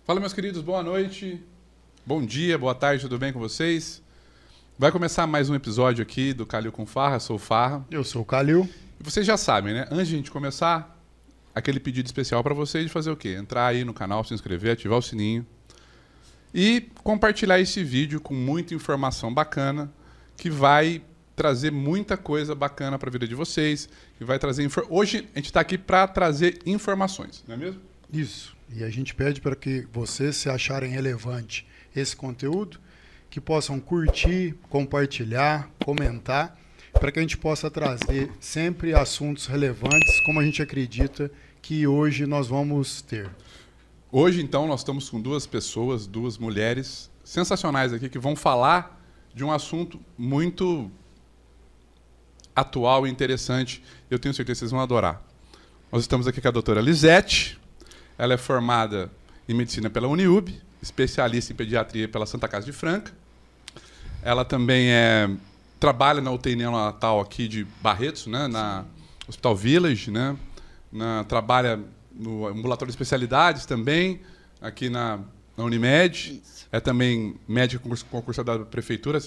Fala, meus queridos, boa noite, bom dia, boa tarde, tudo bem com vocês? Vai começar mais um episódio aqui do Calil com Farra, sou o Farra. Eu sou o Calil. E vocês já sabem, né? Antes de a gente começar, aquele pedido especial para vocês de fazer o quê? Entrar aí no canal, se inscrever, ativar o sininho e compartilhar esse vídeo com muita informação bacana que vai trazer muita coisa bacana para a vida de vocês, que vai trazer... Hoje a gente está aqui para trazer informações, não é mesmo? Isso. E a gente pede para que vocês, se acharem relevante esse conteúdo, que possam curtir, compartilhar, comentar, para que a gente possa trazer sempre assuntos relevantes, como a gente acredita que hoje nós vamos ter. Hoje, então, nós estamos com duas pessoas, duas mulheres sensacionais aqui, que vão falar de um assunto muito atual e interessante. Eu tenho certeza que vocês vão adorar. Nós estamos aqui com a doutora Lisete. Ela é formada em medicina pela Uniub, especialista em pediatria pela Santa Casa de Franca. Ela também trabalha na UTI neonatal aqui de Barretos, né, na Hospital Village, né, trabalha no ambulatório de especialidades também, aqui na Unimed. Isso. É também médica concursada da prefeitura.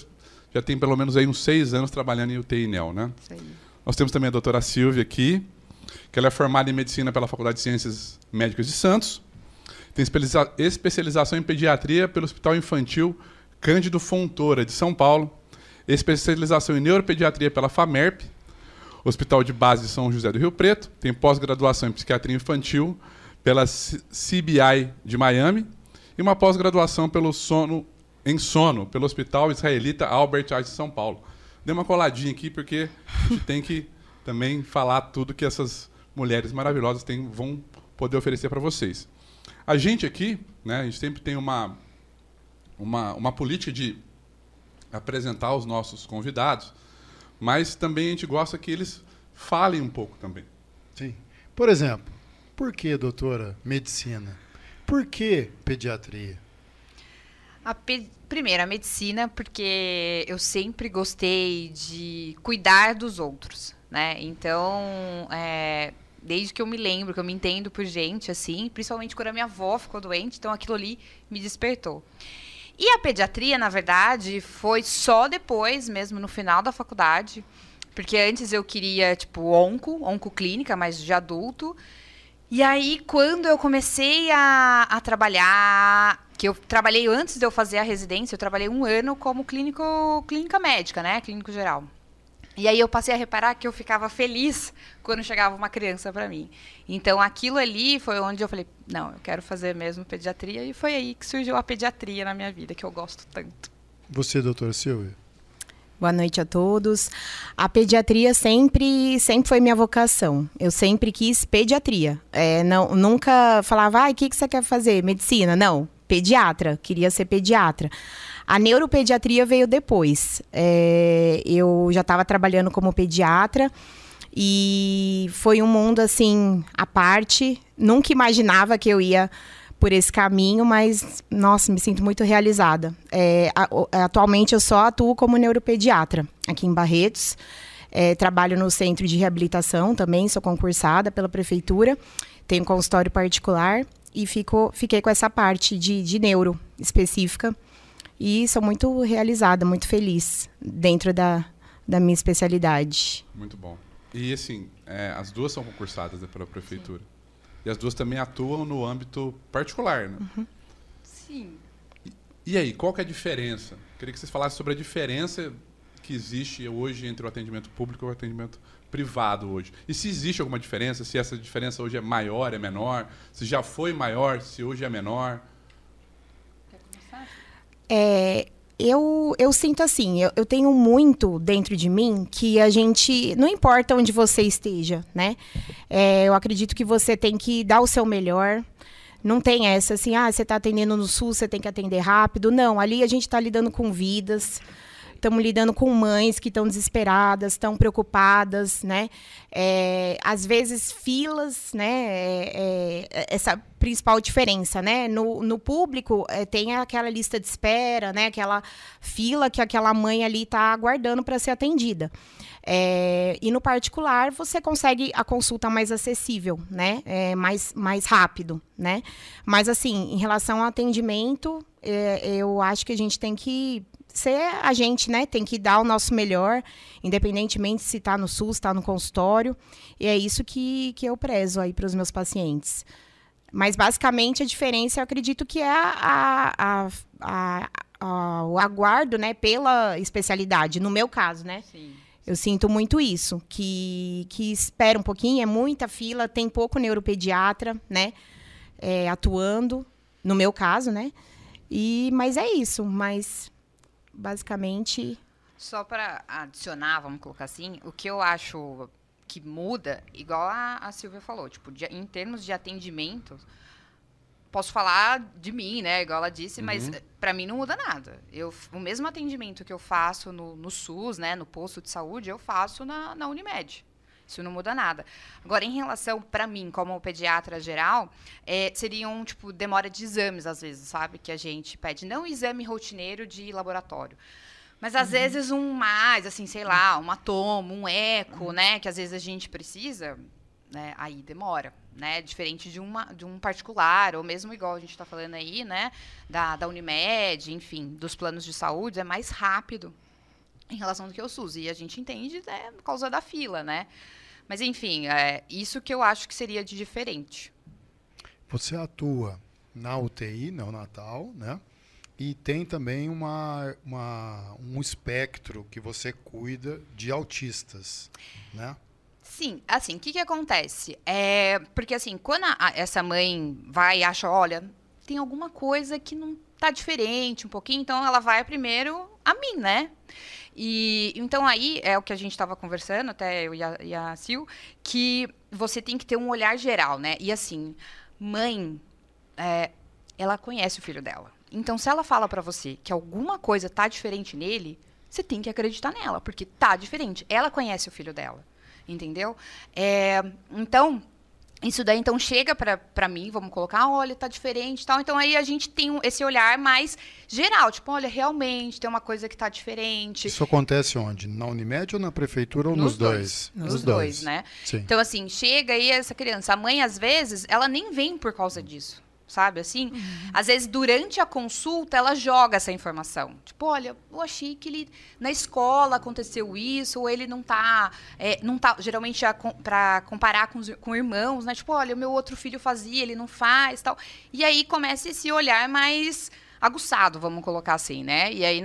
Já tem pelo menos aí uns 6 anos trabalhando em UTI neo, né? Isso aí. Nós temos também a doutora Silvia aqui, que ela é formada em medicina pela Faculdade de Ciências Médicas de Santos. Tem especialização em pediatria pelo Hospital Infantil Cândido Fontoura, de São Paulo. Especialização em neuropediatria pela FAMERP, Hospital de Base de São José do Rio Preto. Tem pós-graduação em psiquiatria infantil pela CBI de Miami. E uma pós-graduação em sono pelo Hospital Israelita Albert Einstein de São Paulo. Dê uma coladinha aqui, porque a gente tem que também falar tudo que essas mulheres maravilhosas vão poder oferecer para vocês. A gente aqui, né, a gente sempre tem uma política de apresentar os nossos convidados, mas também a gente gosta que eles falem um pouco também. Sim. Por exemplo, por que, doutora, medicina? Por que pediatria? Primeiro, a medicina, porque eu sempre gostei de cuidar dos outros, né? Então, desde que eu me lembro, que eu me entendo por gente, assim, principalmente quando a minha avó ficou doente, então aquilo ali me despertou. E a pediatria, na verdade, foi só depois, mesmo no final da faculdade, porque antes eu queria, tipo, oncoclínica, mas de adulto. E aí, quando eu comecei a trabalhar, que eu trabalhei antes de eu fazer a residência, eu trabalhei 1 ano como clínica médica, né, clínico geral. E aí eu passei a reparar que eu ficava feliz quando chegava uma criança para mim. Então, aquilo ali foi onde eu falei, não, eu quero fazer mesmo pediatria. E foi aí que surgiu a pediatria na minha vida, que eu gosto tanto. Você, doutora Silvia? Boa noite a todos. A pediatria sempre foi minha vocação. Eu sempre quis pediatria. Nunca falava, o que você quer fazer? Medicina? Não, pediatra. Queria ser pediatra. A neuropediatria veio depois. Eu já estava trabalhando como pediatra e foi um mundo, assim, à parte. Nunca imaginava que eu ia por esse caminho, mas, nossa, me sinto muito realizada. Atualmente, eu só atuo como neuropediatra aqui em Barretos. Trabalho no centro de reabilitação também, sou concursada pela prefeitura. Tenho consultório particular e fiquei com essa parte de neuro específica. E sou muito realizada, muito feliz dentro da minha especialidade. Muito bom. E, assim, as duas são concursadas, né, pela prefeitura. Sim. E as duas também atuam no âmbito particular, né? Uhum. Sim. E aí, qual que é a diferença? Queria que vocês falassem sobre a diferença que existe hoje entre o atendimento público e o atendimento privado hoje. E se existe alguma diferença, se essa diferença hoje é maior, é menor, se já foi maior, se hoje é menor. Quer começar? Eu sinto assim, eu tenho muito dentro de mim que a gente, não importa onde você esteja, né? Eu acredito que você tem que dar o seu melhor. Não tem essa assim, você está atendendo no SUS, você tem que atender rápido. Não, ali a gente está lidando com vidas. estamos lidando com mães que estão desesperadas, estão preocupadas, né? Às vezes filas, né? Essa principal diferença, né? No público tem aquela lista de espera, né? Aquela fila que aquela mãe ali está aguardando para ser atendida. E no particular você consegue a consulta mais acessível, né? Mais rápido, né? Mas assim, em relação ao atendimento, eu acho que a gente tem que ser a gente, né? Tem que dar o nosso melhor, independentemente se está no SUS, está no consultório. E é isso que eu prezo aí para os meus pacientes. Mas, basicamente, a diferença, eu acredito que é o aguardo, né, pela especialidade, no meu caso, né? Sim. Eu sinto muito isso, que espera um pouquinho, é muita fila, tem pouco neuropediatra, né, atuando, no meu caso, né? Mas é isso, mas basicamente... Só para adicionar, vamos colocar assim, o que eu acho que muda, igual a Silvia falou, tipo, em termos de atendimento, posso falar de mim, né, igual ela disse, mas para mim não muda nada. O mesmo atendimento que eu faço no SUS, né, no posto de saúde, eu faço na Unimed. Isso não muda nada. Agora, em relação, para mim, como pediatra geral, seriam, tipo, demora de exames, às vezes, sabe? Que a gente pede. Não exame rotineiro de laboratório. Mas, às vezes, assim, sei lá, um tomo, um eco, né? Que, às vezes, a gente precisa, né? Aí demora, né? Diferente de um particular, ou mesmo igual a gente está falando aí, né? Da Unimed, enfim, dos planos de saúde, é mais rápido em relação do que o SUS. E a gente entende, né, por causa da fila, né? Mas, enfim, isso que eu acho que seria de diferente. Você atua na UTI neonatal, né? E tem também um espectro que você cuida de autistas, né? Sim, assim, o que acontece? Porque, assim, quando essa mãe vai e acha, olha, tem alguma coisa que não tá diferente um pouquinho, então ela vai primeiro a mim, né? E então aí é o que a gente estava conversando, até eu e a Sil, que você tem que ter um olhar geral, né? E assim, mãe, ela conhece o filho dela. Então, se ela fala para você que alguma coisa tá diferente nele, você tem que acreditar nela, porque tá diferente. Ela conhece o filho dela, entendeu? Então, isso daí, então, chega para mim, vamos colocar, olha, tá diferente e tal. Então, aí a gente tem esse olhar mais geral, tipo, olha, realmente tem uma coisa que tá diferente. Isso acontece onde? Na Unimed ou na prefeitura ou nos dois? Nos dois, né? Sim. Então, assim, chega aí essa criança, a mãe, às vezes, ela nem vem por causa disso. Sabe, assim? Às vezes, durante a consulta, ela joga essa informação. Tipo, olha, eu achei que na escola aconteceu isso, ou ele não tá geralmente, para comparar com irmãos, né? Tipo, olha, o meu outro filho fazia, ele não faz, tal. E aí, começa esse olhar mais aguçado, vamos colocar assim, né? E aí,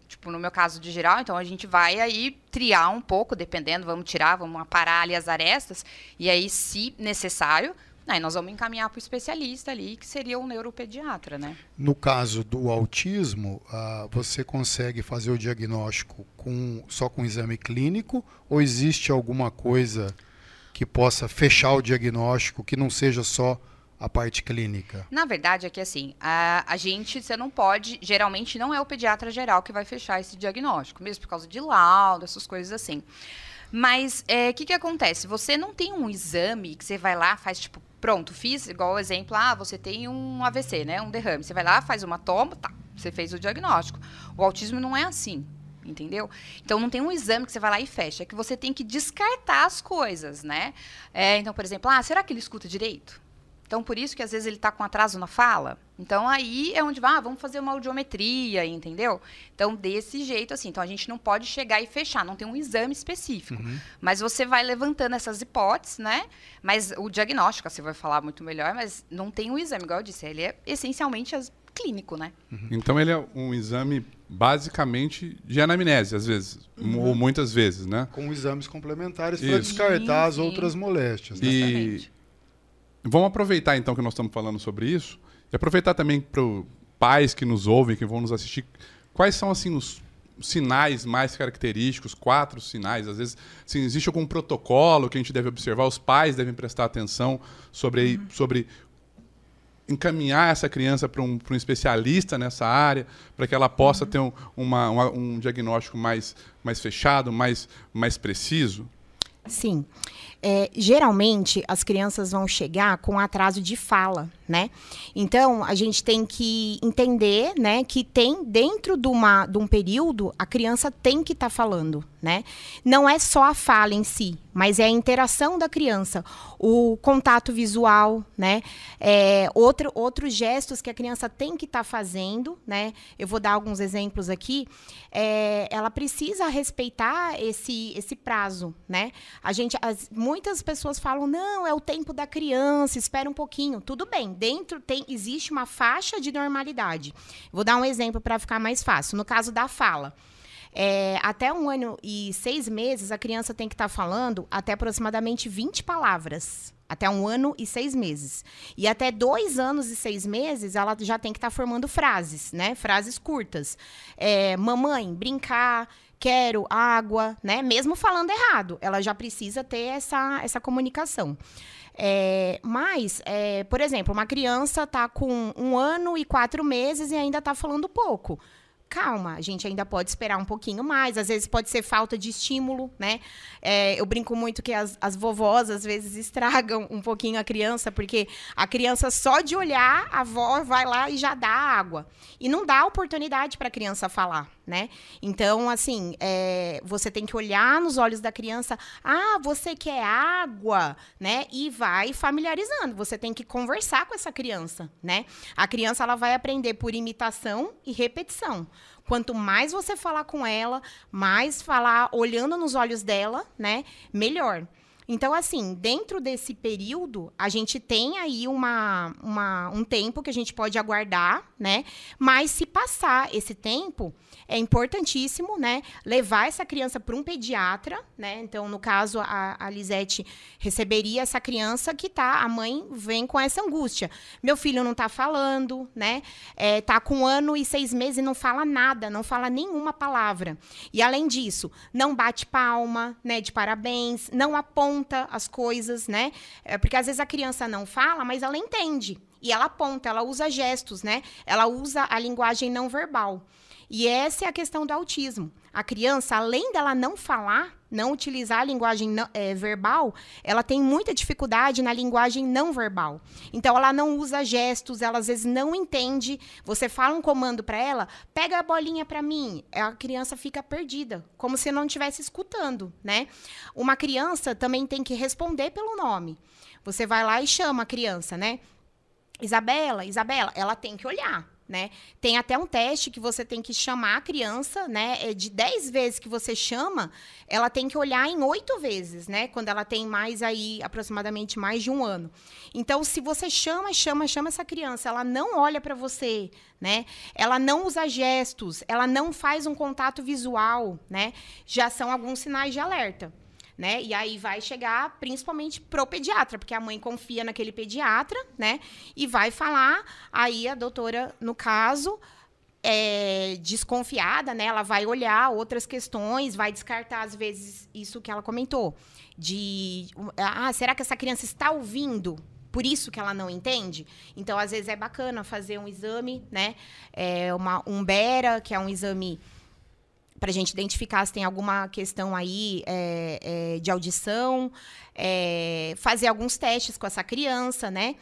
tipo, no meu caso de geral, então, a gente vai aí triar um pouco, dependendo, vamos aparar ali as arestas, e aí, se necessário... Aí nós vamos encaminhar para o especialista ali, que seria o neuropediatra, né? No caso do autismo, você consegue fazer o diagnóstico só com exame clínico ou existe alguma coisa que possa fechar o diagnóstico que não seja só a parte clínica? Na verdade, é que assim, você não pode, geralmente não é o pediatra geral que vai fechar esse diagnóstico, mesmo por causa de laudo, essas coisas assim. Mas o que acontece? Você não tem um exame que você vai lá, faz tipo, pronto, fiz, igual o exemplo, você tem um AVC, né, um derrame. Você vai lá, faz uma toma, tá, você fez o diagnóstico. O autismo não é assim, entendeu? Então, não tem um exame que você vai lá e fecha, é que você tem que descartar as coisas, né? Então, por exemplo, será que ele escuta direito? Então, por isso que às vezes ele está com atraso na fala. Então, aí é onde vamos fazer uma audiometria, entendeu? Então, desse jeito, assim. Então, a gente não pode chegar e fechar, não tem um exame específico. Mas você vai levantando essas hipóteses, né? Mas o diagnóstico, você vai falar muito melhor, mas não tem um exame, igual eu disse. Ele é essencialmente clínico, né? Então, ele é um exame, basicamente, de anamnese, às vezes. Ou muitas vezes, né? Com exames complementares para descartar as outras moléstias. Né? Exatamente. Vamos aproveitar, então, que nós estamos falando sobre isso, e aproveitar também para os pais que nos ouvem, que vão nos assistir, quais são, assim, os sinais mais característicos, 4 sinais, às vezes, assim, existe algum protocolo que a gente deve observar, os pais devem prestar atenção sobre encaminhar essa criança para um especialista nessa área, para que ela possa ter um diagnóstico mais fechado, mais preciso? Sim. Geralmente, as crianças vão chegar com atraso de fala, né? Então, a gente tem que entender, né, que tem dentro de um período, a criança tem que estar falando, né? Não é só a fala em si, mas é a interação da criança, o contato visual, né? Outros gestos que a criança tem que estar fazendo, né? Eu vou dar alguns exemplos aqui. Ela precisa respeitar esse prazo, né? Muitas pessoas falam, não, é o tempo da criança, espera um pouquinho. Tudo bem, dentro existe uma faixa de normalidade. Vou dar um exemplo para ficar mais fácil. No caso da fala, até 1 ano e 6 meses, a criança tem que estar falando até aproximadamente 20 palavras. Até 1 ano e 6 meses. E até 2 anos e 6 meses, ela já tem que estar formando frases, né? Frases curtas. Mamãe, brincar, quero água, né? Mesmo falando errado, ela já precisa ter essa comunicação. Mas, por exemplo, uma criança está com 1 ano e 4 meses e ainda está falando pouco. Calma, a gente ainda pode esperar um pouquinho mais. Às vezes pode ser falta de estímulo, né? Eu brinco muito que as vovós, às vezes, estragam um pouquinho a criança, porque a criança, só de olhar, a avó vai lá e já dá água. E não dá oportunidade para a criança falar, né? Então, assim, você tem que olhar nos olhos da criança. Ah, você quer água, né? E vai familiarizando. Você tem que conversar com essa criança, né? A criança, ela vai aprender por imitação e repetição. Quanto mais você falar com ela, mais falar olhando nos olhos dela, né? Melhor. Então, assim, dentro desse período, a gente tem aí um tempo que a gente pode aguardar, né? Mas se passar esse tempo, é importantíssimo, né? Levar essa criança para um pediatra, né? Então, no caso, a Lisete receberia essa criança que a mãe vem com essa angústia. Meu filho não está falando, né? Tá com 1 ano e 6 meses e não fala nada, não fala nenhuma palavra. E, além disso, não bate palma, né? De parabéns, não aponta as coisas, né? Porque às vezes a criança não fala, mas ela entende. E ela aponta, ela usa gestos, né? Ela usa a linguagem não verbal. E essa é a questão do autismo. A criança, além dela não falar, não utilizar a linguagem verbal, ela tem muita dificuldade na linguagem não verbal. Então, ela não usa gestos, ela às vezes não entende. Você fala um comando para ela, pega a bolinha para mim. A criança fica perdida, como se não estivesse escutando, né? Uma criança também tem que responder pelo nome. Você vai lá e chama a criança, né? Isabela, Isabela, ela tem que olhar. Né? Tem até um teste que você tem que chamar a criança, né? De 10 vezes que você chama, ela tem que olhar em 8 vezes, né? Quando ela tem aproximadamente mais de 1 ano. Então, se você chama essa criança, ela não olha para você, né? Ela não usa gestos, ela não faz um contato visual, né? Já são alguns sinais de alerta. Né? E aí vai chegar principalmente pro pediatra, porque a mãe confia naquele pediatra, né? E vai falar, aí a doutora, no caso, desconfiada, né? Ela vai olhar outras questões, vai descartar, às vezes, isso que ela comentou. Será que essa criança está ouvindo? Por isso que ela não entende? Então, às vezes, é bacana fazer um exame, né? Um BERA, que é um exame para a gente identificar se tem alguma questão aí de audição, fazer alguns testes com essa criança, né?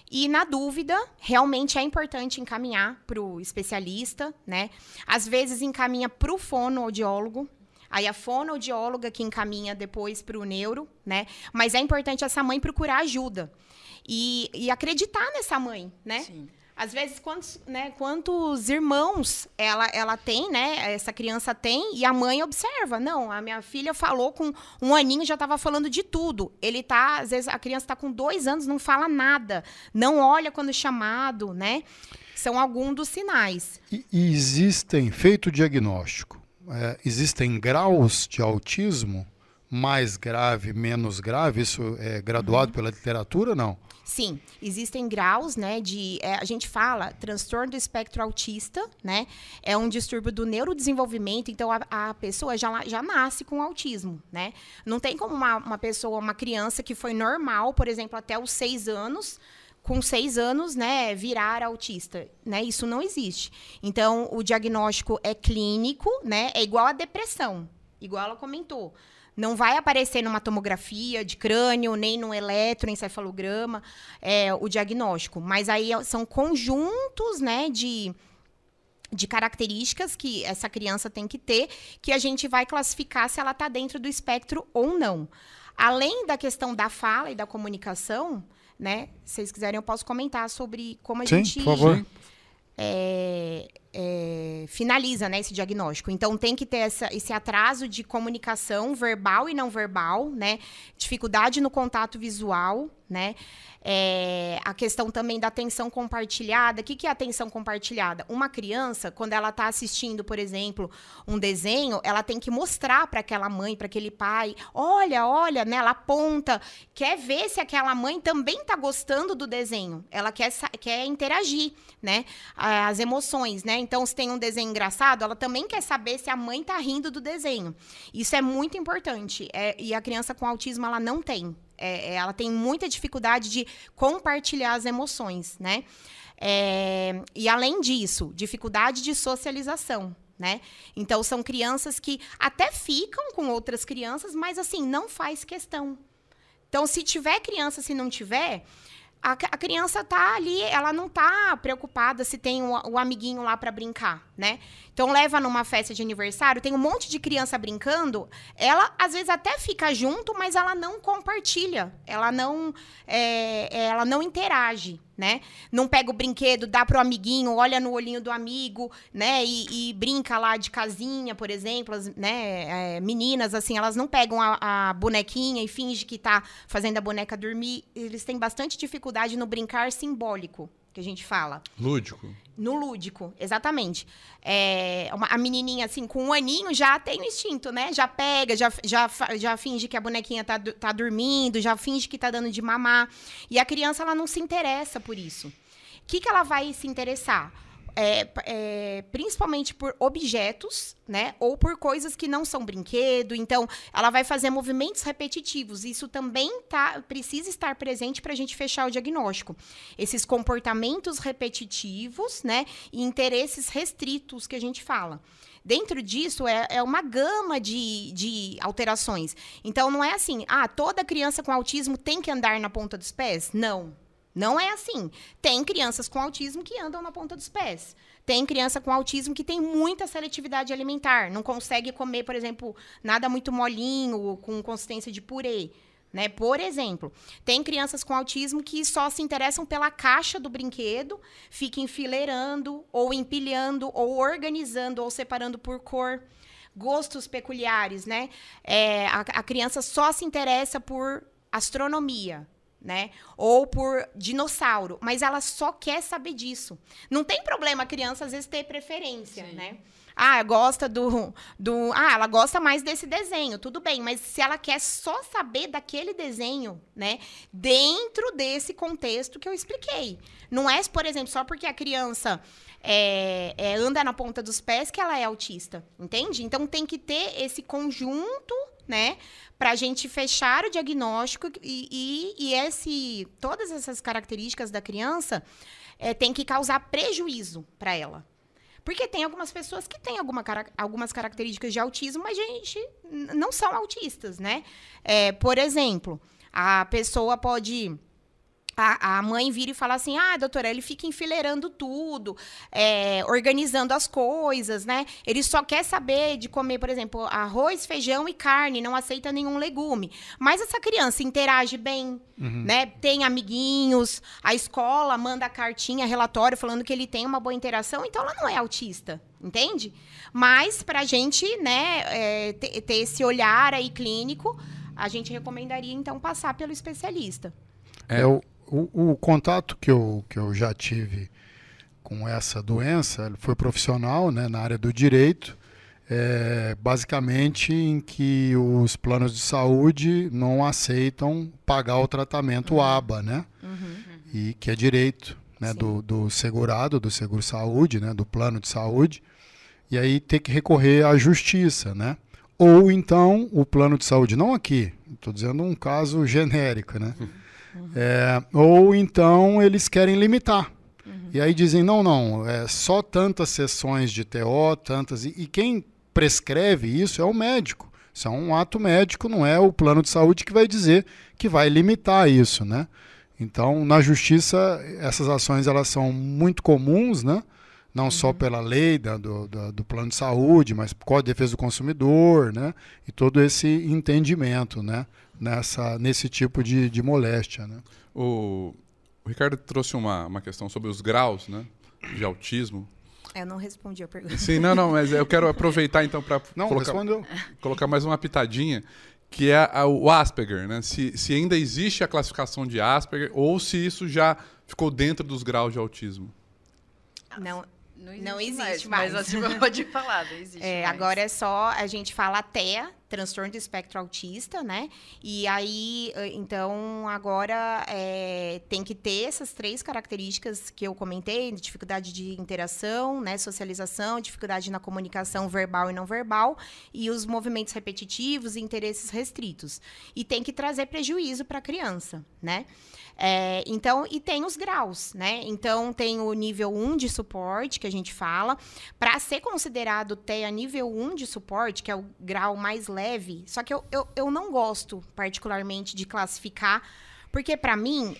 E, na dúvida, realmente é importante encaminhar para o especialista, né? Às vezes, encaminha para o fonoaudiólogo. Aí, a fonoaudióloga que encaminha depois para o neuro, né? Mas é importante essa mãe procurar ajuda. E acreditar nessa mãe, né? Sim. Às vezes, quantos irmãos ela tem, né? Essa criança tem, e a mãe observa. Não, a minha filha falou com 1 aninho, já estava falando de tudo. Às vezes, a criança está com 2 anos, não fala nada. Não olha quando chamado, né? São alguns dos sinais. E feito o diagnóstico, existem graus de autismo? Mais grave, menos grave? Isso é graduado pela literatura, não? Sim, existem graus, né, a gente fala transtorno do espectro autista, né, é um distúrbio do neurodesenvolvimento, então a pessoa já nasce com autismo, né, não tem como uma criança que foi normal, por exemplo, até os 6 anos, com 6 anos, né, virar autista, né? Isso não existe. Então, o diagnóstico é clínico, né? É igual a depressão, igual ela comentou. Não vai aparecer numa tomografia de crânio, nem no eletroencefalograma, o diagnóstico. Mas aí são conjuntos, né, de características que essa criança tem que ter, que a gente vai classificar se ela está dentro do espectro ou não. Além da questão da fala e da comunicação, né? Se vocês quiserem, eu posso comentar sobre como a gente... Por favor. finaliza, né, esse diagnóstico. Então, tem que ter esse atraso de comunicação verbal e não verbal, né? Dificuldade no contato visual, né? A questão também da atenção compartilhada. O que é atenção compartilhada? Uma criança, quando ela está assistindo, por exemplo, um desenho, ela tem que mostrar para aquela mãe, para aquele pai, olha, né? Ela aponta, quer ver se aquela mãe também está gostando do desenho. Ela quer interagir, né? As emoções, né? Então, se tem um desenho engraçado, ela também quer saber se a mãe está rindo do desenho. Isso é muito importante. E a criança com autismo, ela não tem. Ela tem muita dificuldade de compartilhar as emoções, né? E além disso, dificuldade de socialização, né? Então, são crianças que até ficam com outras crianças, mas assim, não faz questão. Então, se tiver criança, se não tiver, a criança tá ali, ela não tá preocupada se tem o amiguinho lá para brincar, né? Então, leva numa festa de aniversário, tem um monte de criança brincando, ela, às vezes, até fica junto, mas ela não compartilha, ela não interage, né? Não pega o brinquedo, dá pro amiguinho, olha no olhinho do amigo, né? E brinca lá de casinha, por exemplo, né? Meninas, assim, elas não pegam a bonequinha e fingem que tá fazendo a boneca dormir. Eles têm bastante dificuldade no brincar simbólico, que a gente fala. Lúdico. No lúdico, exatamente. A menininha, assim, com 1 aninho, já tem o instinto, né? Já pega, já finge que a bonequinha tá dormindo, já finge que tá dando de mamar. E a criança, ela não se interessa por isso. O que ela vai se interessar? Principalmente por objetos, né? Ou por coisas que não são brinquedo. Então, ela vai fazer movimentos repetitivos. Isso também precisa estar presente para a gente fechar o diagnóstico. Esses comportamentos repetitivos, né? E interesses restritos que a gente fala. Dentro disso, é uma gama de alterações. Então, não é assim, toda criança com autismo tem que andar na ponta dos pés? Não. Não é assim. Tem crianças com autismo que andam na ponta dos pés. Tem criança com autismo que tem muita seletividade alimentar. Não consegue comer, por exemplo, nada muito molinho, com consistência de purê, né? Por exemplo, tem crianças com autismo que só se interessam pela caixa do brinquedo, fica enfileirando, ou empilhando, ou organizando, ou separando por cor. Gostos peculiares, né? A criança só se interessa por astronomia, né? Ou por dinossauro, mas ela só quer saber disso. Não tem problema a criança, às vezes, ter preferência, sim, né? Gosta ela gosta mais desse desenho, tudo bem, mas se ela quer só saber daquele desenho, né? Dentro desse contexto que eu expliquei. Não é, por exemplo, só porque a criança anda na ponta dos pés que ela é autista, entende? Então, tem que ter esse conjunto, né, para a gente fechar o diagnóstico e todas essas características da criança tem que causar prejuízo para ela. Porque tem algumas pessoas que têm algumas características de autismo, mas, gente, não são autistas, né? Por exemplo, a pessoa pode... A mãe vira e fala assim, doutora, ele fica enfileirando tudo, organizando as coisas, né? Ele só quer saber de comer, por exemplo, arroz, feijão e carne, não aceita nenhum legume. Mas essa criança interage bem, né? Tem amiguinhos, a escola manda cartinha, relatório, falando que ele tem uma boa interação, então ela não é autista, entende? Mas pra gente, né, ter esse olhar aí clínico, a gente recomendaria, então, passar pelo especialista. O contato que eu já tive com essa doença foi profissional, né, na área do direito, basicamente em que os planos de saúde não aceitam pagar o tratamento ABA, né? E que é direito, né, do segurado, do seguro-saúde, né, do plano de saúde, e aí ter que recorrer à justiça, né? Ou então o plano de saúde, não aqui, estou dizendo um caso genérico, né? Ou então eles querem limitar. E aí dizem, não, é só tantas sessões de TO, tantas... E quem prescreve isso é o médico. Isso é um ato médico, não é o plano de saúde que vai dizer que vai limitar isso, né? Então, na justiça, essas ações elas são muito comuns, né? Não só pela lei do plano de saúde, mas por causa da defesa do consumidor, né? E todo esse entendimento, né? Nesse tipo de moléstia, né? O Ricardo trouxe uma questão sobre os graus, né, de autismo. Eu não respondi a pergunta. Sim, não, mas eu quero aproveitar então para respondeu. Colocar mais uma pitadinha, que é o Asperger, né? Se ainda existe a classificação de Asperger ou se isso já ficou dentro dos graus de autismo. Não existe mais. Mas assim, pode falar, não existe mais. Agora é só, a gente fala TEA, transtorno do espectro autista, né? E aí, então, agora tem que ter essas 3 características que eu comentei, dificuldade de interação, né? Socialização, dificuldade na comunicação verbal e não verbal, e os movimentos repetitivos e interesses restritos. E tem que trazer prejuízo para a criança, né? Então, e tem os graus, né? Então, tem o nível 1 de suporte, que a gente fala. Para ser considerado TEA nível 1 de suporte, que é o grau mais leve, só que eu não gosto particularmente de classificar, porque para mim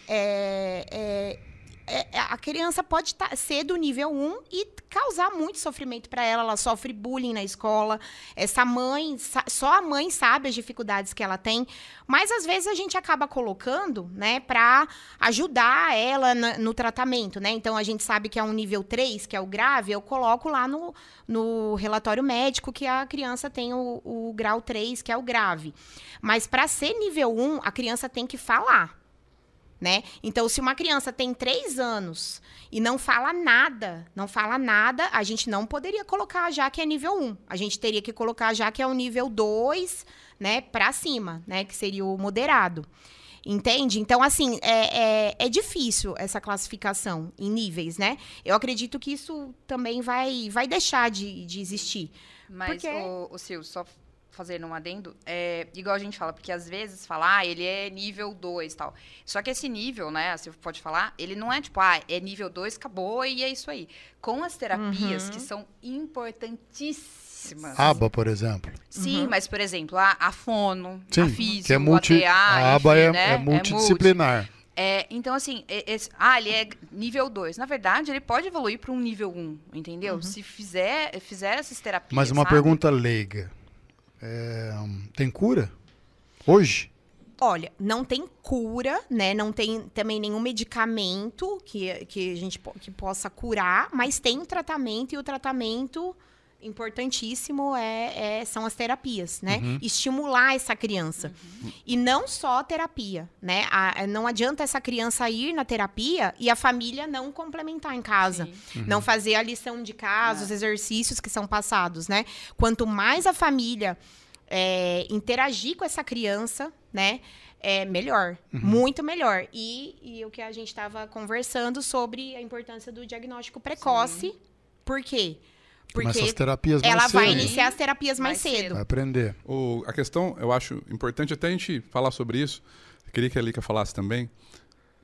a criança pode ser do nível 1 e causar muito sofrimento para ela. Ela sofre bullying na escola. Essa mãe, só a mãe sabe as dificuldades que ela tem. Mas, às vezes, a gente acaba colocando, né, para ajudar ela no tratamento, né? Então, a gente sabe que é um nível 3, que é o grave. Eu coloco lá no relatório médico que a criança tem o grau 3, que é o grave. Mas, para ser nível 1, a criança tem que falar. Né? Então, se uma criança tem 3 anos e não fala nada, a gente não poderia colocar já que é nível 1. A gente teria que colocar já que é o nível 2, né, para cima, né, que seria o moderado. Entende? Então, assim, é difícil essa classificação em níveis, né? Eu acredito que isso também vai deixar de existir. Mas, o Sil, só fazendo um adendo, igual a gente fala, porque às vezes fala, ele é nível 2 e tal. Só que esse nível, né, você pode falar, ele não é tipo, é nível 2, acabou e é isso aí. Com as terapias, que são importantíssimas. ABA, por exemplo. Sim, mas, por exemplo, a fono, sim, a físico, que é a ABA enfim, né? é multidisciplinar. Então, assim, ele é nível 2. Na verdade, ele pode evoluir para um nível 1, entendeu? Se fizer essas terapias, mas uma pergunta leiga. Tem cura? Hoje? Olha, não tem cura, né? Não tem também nenhum medicamento que a gente que possa curar, mas tem um tratamento, e o tratamento importantíssimo são as terapias, né? Estimular essa criança. E não só a terapia, né? Não adianta essa criança ir na terapia e a família não complementar em casa. Não fazer a lição de casa, os exercícios que são passados, né? Quanto mais a família interagir com essa criança, né? Melhor, muito melhor. E o que a gente estava conversando sobre a importância do diagnóstico precoce. Por quê? Porque essas terapias ela vai cedo. iniciar as terapias mais cedo. Vai aprender. A questão, eu acho importante até a gente falar sobre isso. Eu queria que a Lica falasse também.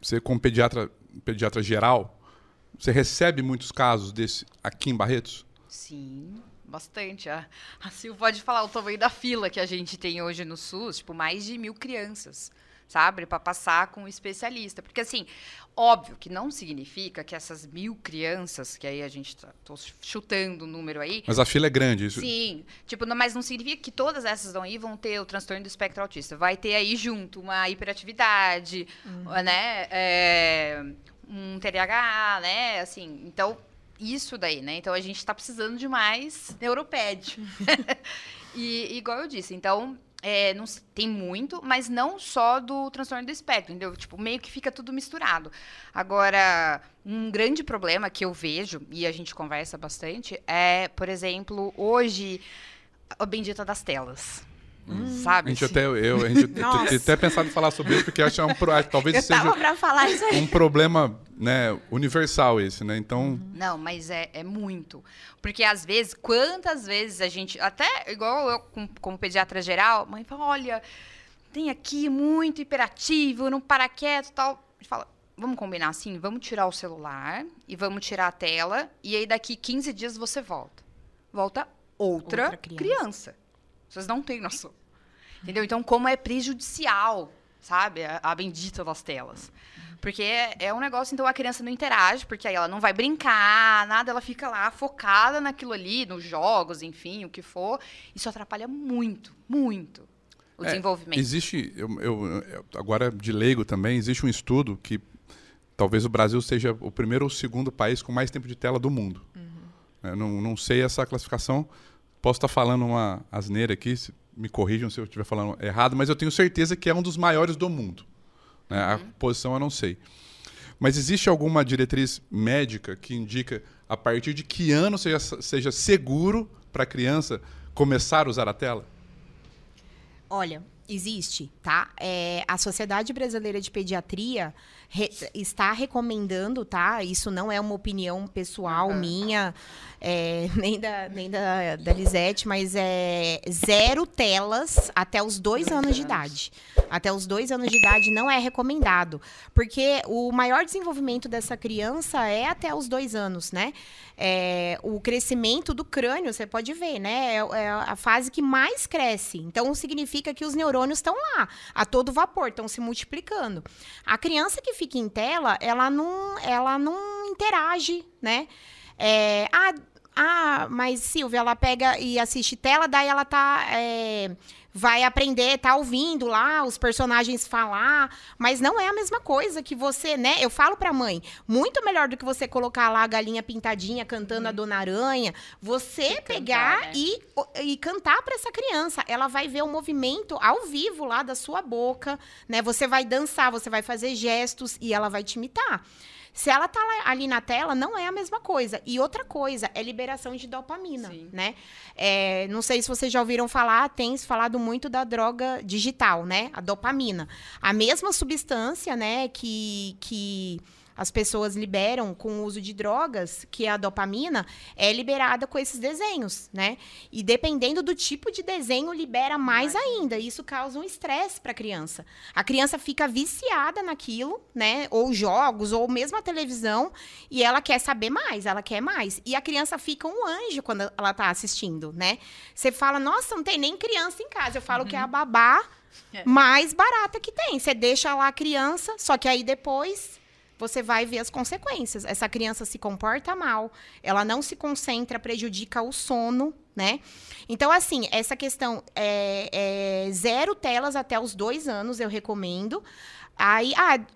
Você, como pediatra geral, você recebe muitos casos desse aqui em Barretos? Sim, bastante. A Sil pode falar o tamanho da fila que a gente tem hoje no SUS, tipo, mais de 1.000 crianças, sabe? Para passar com um especialista. Porque, assim, óbvio que não significa que essas 1.000 crianças, que aí a gente tô chutando o número aí. Mas a fila é grande, isso. Sim, tipo, mas não significa que todas essas vão ter o transtorno do espectro autista. Vai ter aí junto uma hiperatividade, né? Um TDAH, né? Assim, então, isso daí, né? Então, a gente está precisando de mais neuropédio. E igual eu disse, então, não tem muito, mas não só do transtorno do espectro, entendeu? Tipo, meio que fica tudo misturado. Agora, um grande problema que eu vejo, e a gente conversa bastante, é, por exemplo, hoje, a bendita das telas. Sabe? A gente até pensado em falar sobre isso, porque acho que talvez seja pra falar isso aí. um problema, né, universal esse, né? Então. Não, mas é muito. Porque às vezes, quantas vezes a gente, até igual eu como pediatra geral, mãe fala, olha, tem aqui muito hiperativo, não para quieto e tal. A gente fala, vamos combinar assim? Vamos tirar o celular e vamos tirar a tela. E aí, daqui 15 dias, você volta. Volta outra criança. Vocês não têm noção. Entendeu? Então, como é prejudicial, sabe? A bendita das telas. Porque é um negócio, então a criança não interage, porque aí ela não vai brincar, nada, ela fica lá focada naquilo ali, nos jogos, enfim, o que for. Isso atrapalha muito, muito o desenvolvimento. Existe, agora de leigo também, existe um estudo que talvez o Brasil seja o primeiro ou o segundo país com mais tempo de tela do mundo. Eu não sei essa classificação, posso estar falando uma asneira aqui, me corrijam se eu estiver falando errado, mas eu tenho certeza que é um dos maiores do mundo. Né? A posição eu não sei. Mas existe alguma diretriz médica que indica a partir de que ano seja seguro para a criança começar a usar a tela? Olha, existe, tá? A Sociedade Brasileira de Pediatria está recomendando, tá? Isso não é uma opinião pessoal minha, nem da Lisete, mas é 0 telas até os 2 anos de idade. Até os 2 anos de idade não é recomendado, porque o maior desenvolvimento dessa criança é até os 2 anos, né? O crescimento do crânio, você pode ver, né? É a fase que mais cresce. Então, significa que os neurônios estão lá, a todo vapor, estão se multiplicando. A criança que fica em tela, ela não interage, né? Mas Silvia, ela pega e assiste tela, daí ela vai aprender, tá ouvindo lá os personagens falar, mas não é a mesma coisa que você, né? Eu falo pra mãe, muito melhor do que você colocar lá a galinha pintadinha cantando a Dona Aranha, você pegar cantar, né? e cantar pra essa criança. Ela vai ver o movimento ao vivo lá da sua boca, né? Você vai dançar, você vai fazer gestos e ela vai te imitar. Se ela tá ali na tela, não é a mesma coisa. E outra coisa, é liberação de dopamina, né? Não sei se vocês já ouviram falar, tem se falado muito da droga digital, né? A dopamina. A mesma substância, né, que as pessoas liberam com o uso de drogas, que é a dopamina, é liberada com esses desenhos, né? E dependendo do tipo de desenho, libera mais ainda. Isso causa um estresse para a criança. A criança fica viciada naquilo, né? Ou jogos, ou mesmo a televisão, e ela quer saber mais, ela quer mais. E a criança fica um anjo quando ela está assistindo, né? Você fala, nossa, não tem nem criança em casa. Eu falo que é a babá mais barata que tem. Você deixa lá a criança, só que aí depois você vai ver as consequências. Essa criança se comporta mal, ela não se concentra, prejudica o sono, né? Então, assim, essa questão 0 telas até os 2 anos, eu recomendo.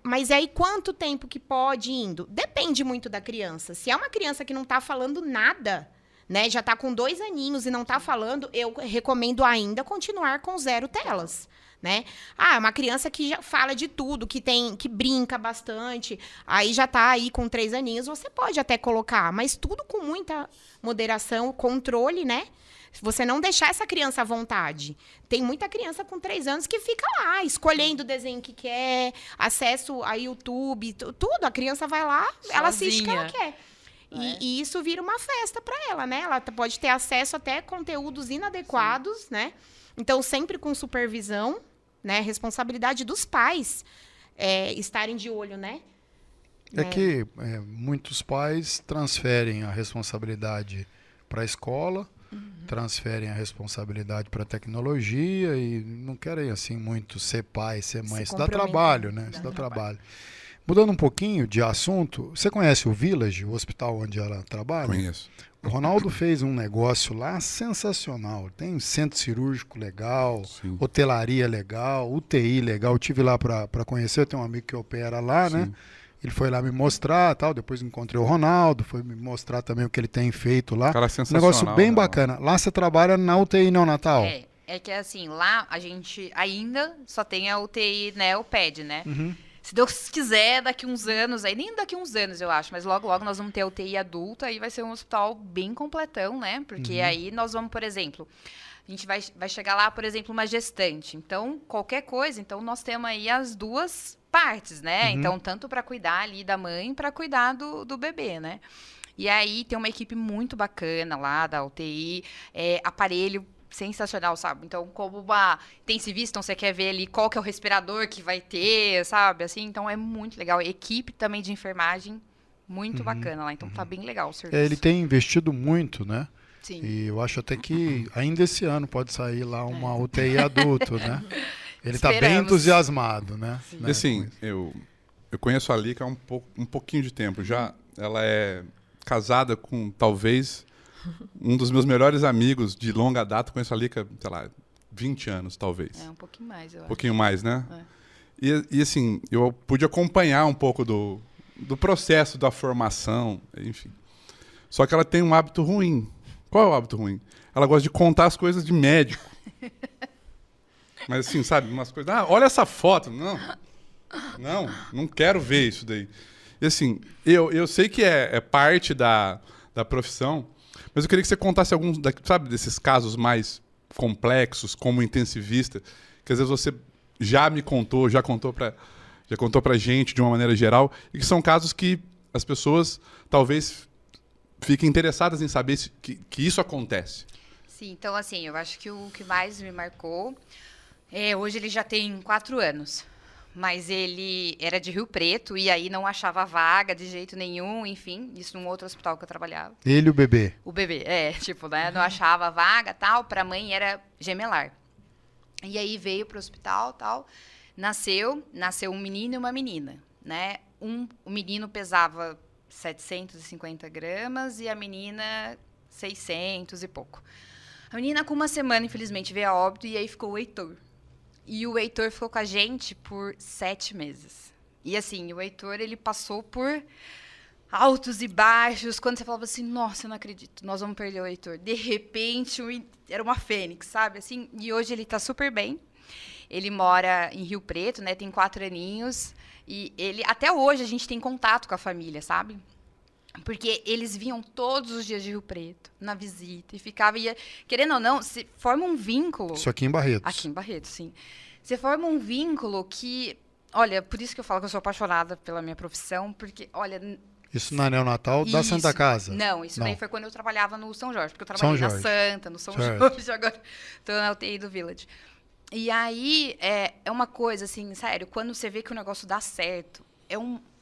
Mas aí quanto tempo que pode ir indo? Depende muito da criança. Se é uma criança que não está falando nada, né, já está com 2 aninhos e não está falando, eu recomendo ainda continuar com 0 telas. Né? Uma criança que já fala de tudo, que brinca bastante, aí já tá aí com 3 aninhos, você pode até colocar, mas tudo com muita moderação, controle, né? Você não deixar essa criança à vontade. Tem muita criança com 3 anos que fica lá, escolhendo o desenho que quer, acesso a YouTube, tudo. A criança vai lá, sozinha. Ela assiste o que ela quer. E isso vira uma festa para ela, né? Ela pode ter acesso até a conteúdos inadequados, né? Então, sempre com supervisão, né? Responsabilidade dos pais estarem de olho, né? Que muitos pais transferem a responsabilidade para a escola, transferem a responsabilidade para a tecnologia e não querem assim muito ser pai, ser mãe. Isso dá trabalho, né? Isso dá trabalho. Mudando um pouquinho de assunto, você conhece o Village, o hospital onde ela trabalha? Conheço. O Ronaldo fez um negócio lá sensacional. Tem um centro cirúrgico legal, sim, hotelaria legal, UTI legal. Eu tive lá para conhecer, eu tenho um amigo que opera lá, sim, né? Ele foi lá me mostrar, tal. Depois encontrei o Ronaldo, foi me mostrar também o que ele tem feito lá. Cara, sensacional, um negócio bem bacana. Lá você trabalha na UTI neonatal? É que assim, lá a gente ainda só tem a UTI neoped, né? Se Deus quiser, daqui uns anos, aí nem daqui uns anos eu acho, mas logo, logo nós vamos ter a UTI adulta e vai ser um hospital bem completão, né? Porque aí nós vamos, por exemplo, a gente vai chegar lá, por exemplo, uma gestante. Então, qualquer coisa, então nós temos aí as 2 partes, né? Então, tanto para cuidar ali da mãe, para cuidar do bebê, né? E aí tem uma equipe muito bacana lá da UTI, aparelho sensacional, sabe? Então, como uma intensivista, então você quer ver ali qual que é o respirador que vai ter, sabe? Assim, então é muito legal. Equipe também de enfermagem, muito bacana lá. Então tá bem legal o serviço. Ele tem investido muito, né? Sim. E eu acho até que ainda esse ano pode sair lá uma UTI adulto, né? Ele está bem Esperamos. entusiasmado, né? E assim, eu conheço a Lica há um pouquinho de tempo. Já ela é casada com, talvez, um dos meus melhores amigos de longa data. Conheço a Lica, sei lá, 20 anos, talvez. É, um pouquinho mais, eu acho. Um pouquinho mais, né? E assim, eu pude acompanhar um pouco do processo da formação, enfim. Só que ela tem um hábito ruim. Qual é o hábito ruim? Ela gosta de contar as coisas de médico. Mas assim, sabe, umas coisas... Ah, olha essa foto. Não quero ver isso daí. E assim, eu sei que é parte da profissão, mas eu queria que você contasse alguns, sabe, desses casos mais complexos, como intensivista, que às vezes você já contou pra gente de uma maneira geral, e que são casos que as pessoas talvez fiquem interessadas em saber que isso acontece. Sim, então assim, eu acho que o que mais me marcou... hoje ele já tem 4 anos, mas ele era de Rio Preto e aí não achava vaga de jeito nenhum, enfim, isso num outro hospital que eu trabalhava. Ele e o bebê? O bebê, tipo, né, não achava vaga, tal, pra mãe era gemelar. E aí veio pro hospital, tal, nasceu um menino e uma menina, né, o menino pesava 750 gramas e a menina 600 e pouco. A menina com 1 semana, infelizmente, veio a óbito e aí ficou o Heitor. E o Heitor ficou com a gente por 7 meses. E assim, o Heitor, ele passou por altos e baixos. Quando você falava assim, nossa, eu não acredito, nós vamos perder o Heitor. De repente, era uma fênix, sabe? Assim, e hoje ele tá super bem. Ele mora em Rio Preto, né? Tem 4 aninhos. E até hoje a gente tem contato com a família, sabe? Porque eles vinham todos os dias de Rio Preto, na visita, e querendo ou não, se forma um vínculo... Isso aqui em Barretos. Aqui em Barretos, sim. Você forma um vínculo que... Olha, por isso que eu falo que eu sou apaixonada pela minha profissão, porque, olha... Isso na neonatal da Santa Casa? Não, isso daí foi quando eu trabalhava no São Jorge, porque eu São trabalhei na Jorge. Santa, no São Jorge, agora estou na UTI do Village. E aí, é uma coisa, assim, sério, quando você vê que o negócio dá certo,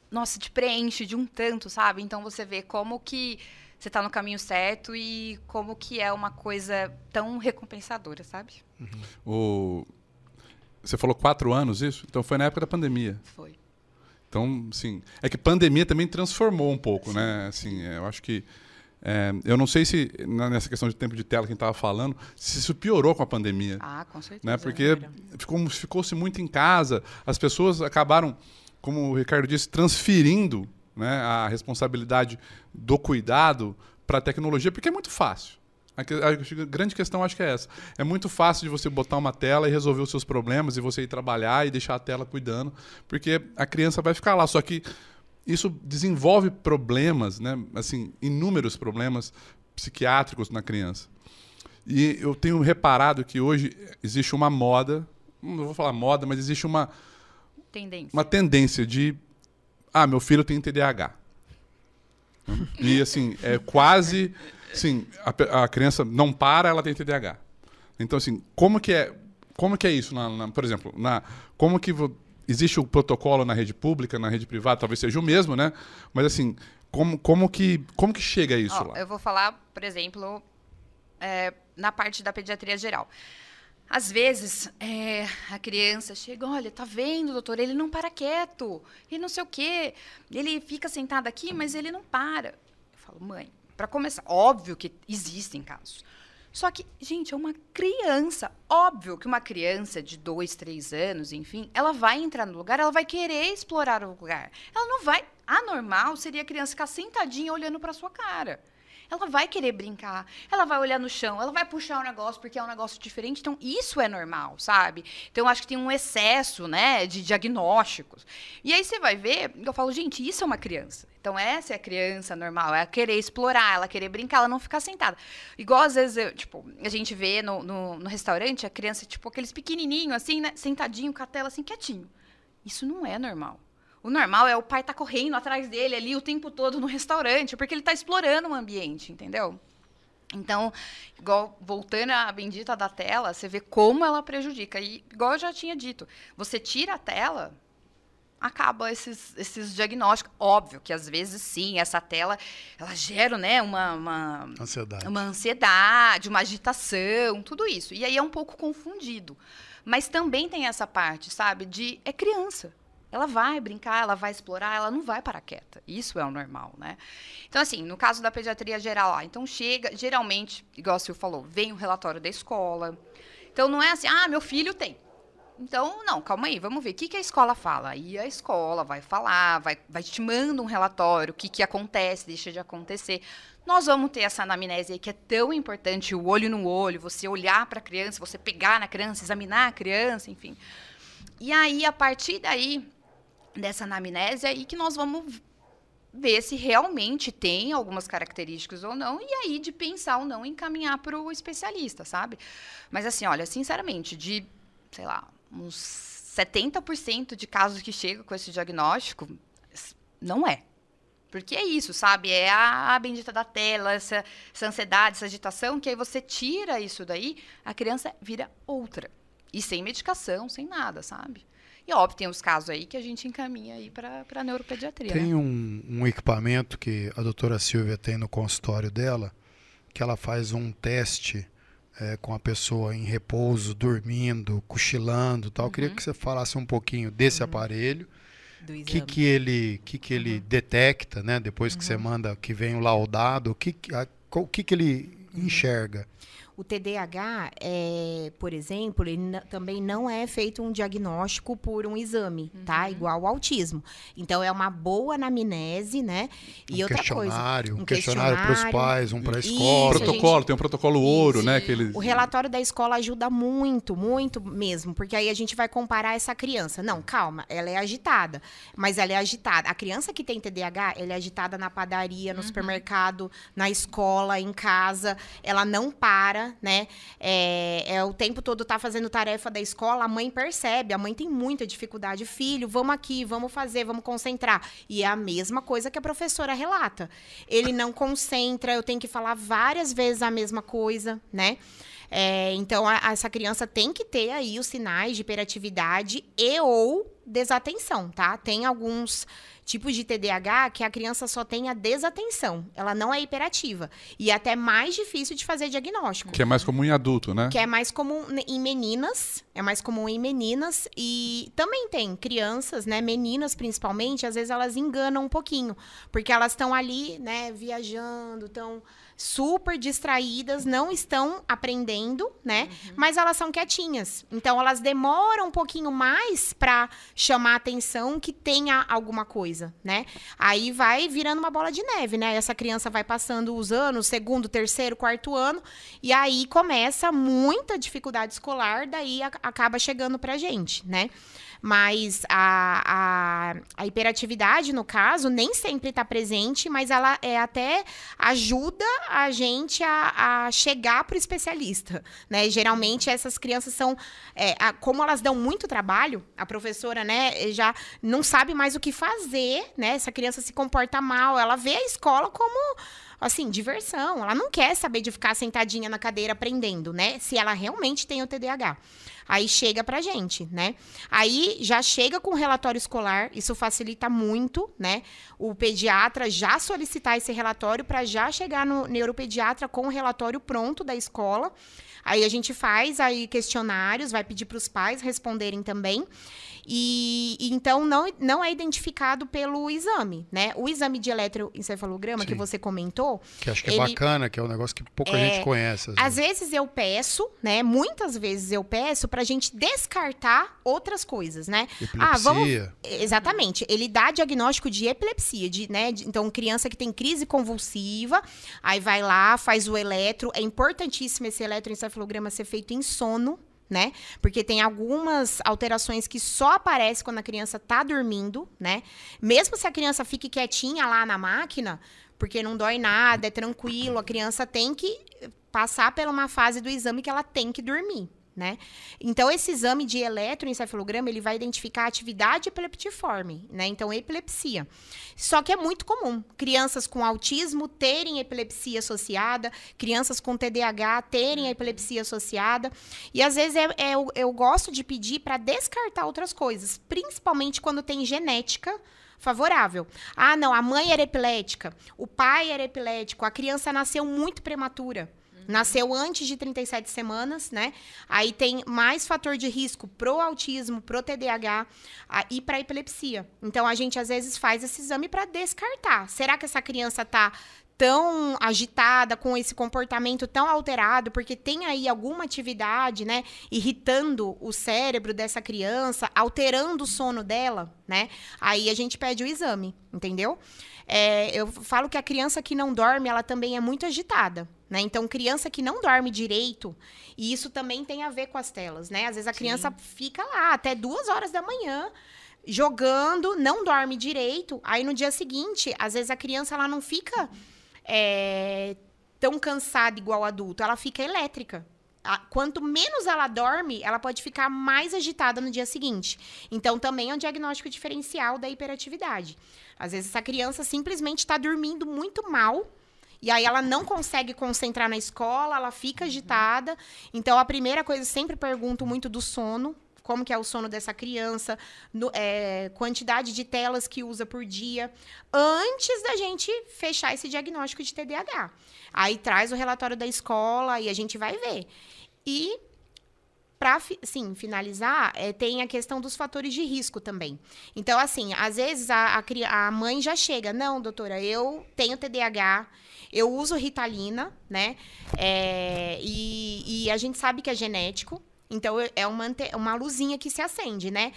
nossa, te preenche de um tanto, sabe? Então você vê como que você está no caminho certo e como que é uma coisa tão recompensadora, sabe? Você falou 4 anos isso? Então foi na época da pandemia. Foi. Então, sim. É que pandemia também transformou um pouco, né? Assim, eu acho que... eu não sei se, nessa questão de tempo de tela que a gente estava falando, se isso piorou com a pandemia. Ah, com certeza. Né? Porque ficou-se muito em casa, as pessoas acabaram, como o Ricardo disse, transferindo, né, a responsabilidade do cuidado para a tecnologia, porque é muito fácil. A grande questão acho que é essa. É muito fácil de você botar uma tela e resolver os seus problemas e você ir trabalhar e deixar a tela cuidando, porque a criança vai ficar lá. Só que isso desenvolve problemas, né, assim, inúmeros problemas psiquiátricos na criança. E eu tenho reparado que hoje existe uma moda, não vou falar moda, mas existe uma tendência de... meu filho tem TDAH. E, assim, é quase... Sim, a criança não para, ela tem TDAH. Então, assim, como que é isso? Por exemplo, como que existe o protocolo na rede pública, na rede privada? Talvez seja o mesmo, né? Mas, assim, como que chega isso lá? Eu vou falar, por exemplo, na parte da pediatria geral. Às vezes, a criança chega, olha, tá vendo, doutor, ele não para quieto, ele não sei o quê, ele fica sentado aqui, mas ele não para. Eu falo, mãe, para começar, óbvio que existem casos. Só que, gente, é uma criança. Óbvio que uma criança de 2, 3 anos, enfim, ela vai entrar no lugar, ela vai querer explorar o lugar. Ela não vai... Anormal seria a criança ficar sentadinha olhando para sua cara. Ela vai querer brincar, ela vai olhar no chão, ela vai puxar um negócio porque é um negócio diferente. Então, isso é normal, sabe? Então, eu acho que tem um excesso, né, de diagnósticos. E aí você vai ver, eu falo, gente, isso é uma criança. Então, essa é a criança normal, é querer explorar, ela querer brincar, ela não ficar sentada. Igual, às vezes, a gente vê no restaurante a criança, aqueles pequenininhos, assim, né, sentadinho com a tela, assim, quietinho. Isso não é normal. O normal é o pai estar correndo atrás dele ali o tempo todo no restaurante, porque ele está explorando o ambiente, entendeu? Então, igual, voltando à bendita da tela, você vê como ela prejudica. E, igual eu já tinha dito, você tira a tela, acaba esses diagnósticos. Óbvio que, às vezes, sim, essa tela, ela gera, né, uma ansiedade, uma agitação, tudo isso. E aí é um pouco confundido. Mas também tem essa parte, sabe, é criança. Ela vai brincar, ela vai explorar, ela não vai parar quieta. Isso é o normal, né? Então, assim, no caso da pediatria geral, então chega, geralmente, igual a Sil falou, vem o relatório da escola. Então, não é assim, meu filho tem. Então, não, calma aí, vamos ver o que a escola fala. Aí a escola vai falar, vai te manda um relatório, o que acontece, deixa de acontecer. Nós vamos ter essa anamnese aí que é tão importante, o olho no olho, você olhar para a criança, você pegar na criança, examinar a criança, enfim. E aí, a partir daí, dessa anamnese aí que nós vamos ver se realmente tem algumas características ou não, e aí de pensar ou não encaminhar para o especialista, sabe? Mas assim, olha, sinceramente, de, sei lá, uns 70% de casos que chegam com esse diagnóstico, não é. Porque é isso, sabe? É a bendita da tela, essa ansiedade, essa agitação, que aí você tira isso daí, a criança vira outra. E sem medicação, sem nada, sabe? E, óbvio, tem os casos aí que a gente encaminha aí para a neuropediatria. Tem um equipamento que a doutora Silvia tem no consultório dela, que ela faz um teste com a pessoa em repouso, dormindo, cochilando e tal. Eu queria que você falasse um pouquinho desse aparelho, o que ele detecta, né? Depois que você manda, que vem o laudado, o que ele enxerga. O TDAH, por exemplo, ele também não é feito um diagnóstico por um exame, tá? Igual o autismo. Então, é uma boa anamnese, né? E outra coisa. Um questionário para os pais, um para a escola. Protocolo, tem um protocolo ouro, né? O relatório da escola ajuda muito, muito mesmo, porque aí a gente vai comparar essa criança. Não, calma, ela é agitada, mas ela é agitada. A criança que tem TDAH, ela é agitada na padaria, no supermercado, na escola, em casa. Ela não para, né? O tempo todo tá fazendo tarefa da escola, a mãe percebe, a mãe tem muita dificuldade. Filho, vamos aqui, vamos fazer, vamos concentrar. E é a mesma coisa que a professora relata. Ele não concentra, eu tenho que falar várias vezes a mesma coisa, né? Então, essa criança tem que ter aí os sinais de hiperatividade e ou desatenção, tá? Tem alguns tipos de TDAH que a criança só tem a desatenção. Ela não é hiperativa. E é até mais difícil de fazer diagnóstico. Que é mais comum em adulto, né? Que é mais comum em meninas. É mais comum em meninas. E também tem crianças, né? Meninas, principalmente, às vezes elas enganam um pouquinho. Porque elas estão ali, né? Viajando, estão super distraídas, não estão aprendendo, né? Mas elas são quietinhas. Então, elas demoram um pouquinho mais para chamar a atenção que tenha alguma coisa, né? Aí vai virando uma bola de neve, né? Essa criança vai passando os anos, segundo, terceiro, quarto ano, e aí começa muita dificuldade escolar, daí acaba chegando pra gente, né? Mas a hiperatividade, no caso, nem sempre está presente, mas ela até ajuda a gente a chegar para o especialista, né? Geralmente, essas crianças são... como elas dão muito trabalho, a professora, né, já não sabe mais o que fazer, né? Essa criança se comporta mal, ela vê a escola como... assim, diversão. Ela não quer saber de ficar sentadinha na cadeira aprendendo, né? Se ela realmente tem o TDAH. Aí chega pra gente, né? Aí já chega com o relatório escolar, isso facilita muito, né? O pediatra já solicitar esse relatório para já chegar no neuropediatra com o relatório pronto da escola. Aí a gente faz aí questionários, vai pedir para os pais responderem também. E então não é identificado pelo exame, né? O exame de eletroencefalograma que você comentou... Que acho que é bacana, que é um negócio que pouca gente conhece. Às vezes eu peço, né? Muitas vezes eu peço pra gente descartar outras coisas, né? Epilepsia. Exatamente. Ele dá diagnóstico de epilepsia, né? Então, criança que tem crise convulsiva, aí vai lá, faz o eletro. É importantíssimo esse eletroencefalograma ser feito em sono, né? Porque tem algumas alterações que só aparecem quando a criança tá dormindo, né? Mesmo se a criança fique quietinha lá na máquina, porque não dói nada, é tranquilo, a criança tem que passar por uma fase do exame que ela tem que dormir, né? Então, esse exame de eletroencefalograma, ele vai identificar a atividade epileptiforme, né? Então, epilepsia. Só que é muito comum crianças com autismo terem epilepsia associada, crianças com TDAH terem epilepsia associada. E, às vezes, eu gosto de pedir para descartar outras coisas, principalmente quando tem genética favorável. Ah, não, a mãe era epilética, o pai era epilético, a criança nasceu muito prematura. Nasceu antes de 37 semanas, né? Aí tem mais fator de risco pro autismo, pro TDAH e pra epilepsia. Então, a gente, às vezes, faz esse exame para descartar. Será que essa criança tá tão agitada, com esse comportamento tão alterado, porque tem aí alguma atividade, né, irritando o cérebro dessa criança, alterando o sono dela, né? Aí a gente pede o exame, entendeu? Eu falo que a criança que não dorme, ela também é muito agitada, né? Então, criança que não dorme direito, e isso também tem a ver com as telas, né? Às vezes a criança fica lá até 2 horas da manhã, jogando, não dorme direito, aí no dia seguinte, às vezes a criança ela não fica tão cansada igual adulto, ela fica elétrica. Quanto menos ela dorme, ela pode ficar mais agitada no dia seguinte. Então, também é um diagnóstico diferencial da hiperatividade. Às vezes, essa criança simplesmente está dormindo muito mal, e aí ela não consegue concentrar na escola, ela fica agitada. Então, a primeira coisa, eu sempre pergunto muito do sono, como que é o sono dessa criança, quantidade de telas que usa por dia, antes da gente fechar esse diagnóstico de TDAH. Aí traz o relatório da escola e a gente vai ver. E, para finalizar, tem a questão dos fatores de risco também. Então, assim, às vezes a mãe já chega, não, doutora, eu tenho TDAH, eu uso Ritalina, né? E a gente sabe que é genético. Então, é uma luzinha que se acende, né?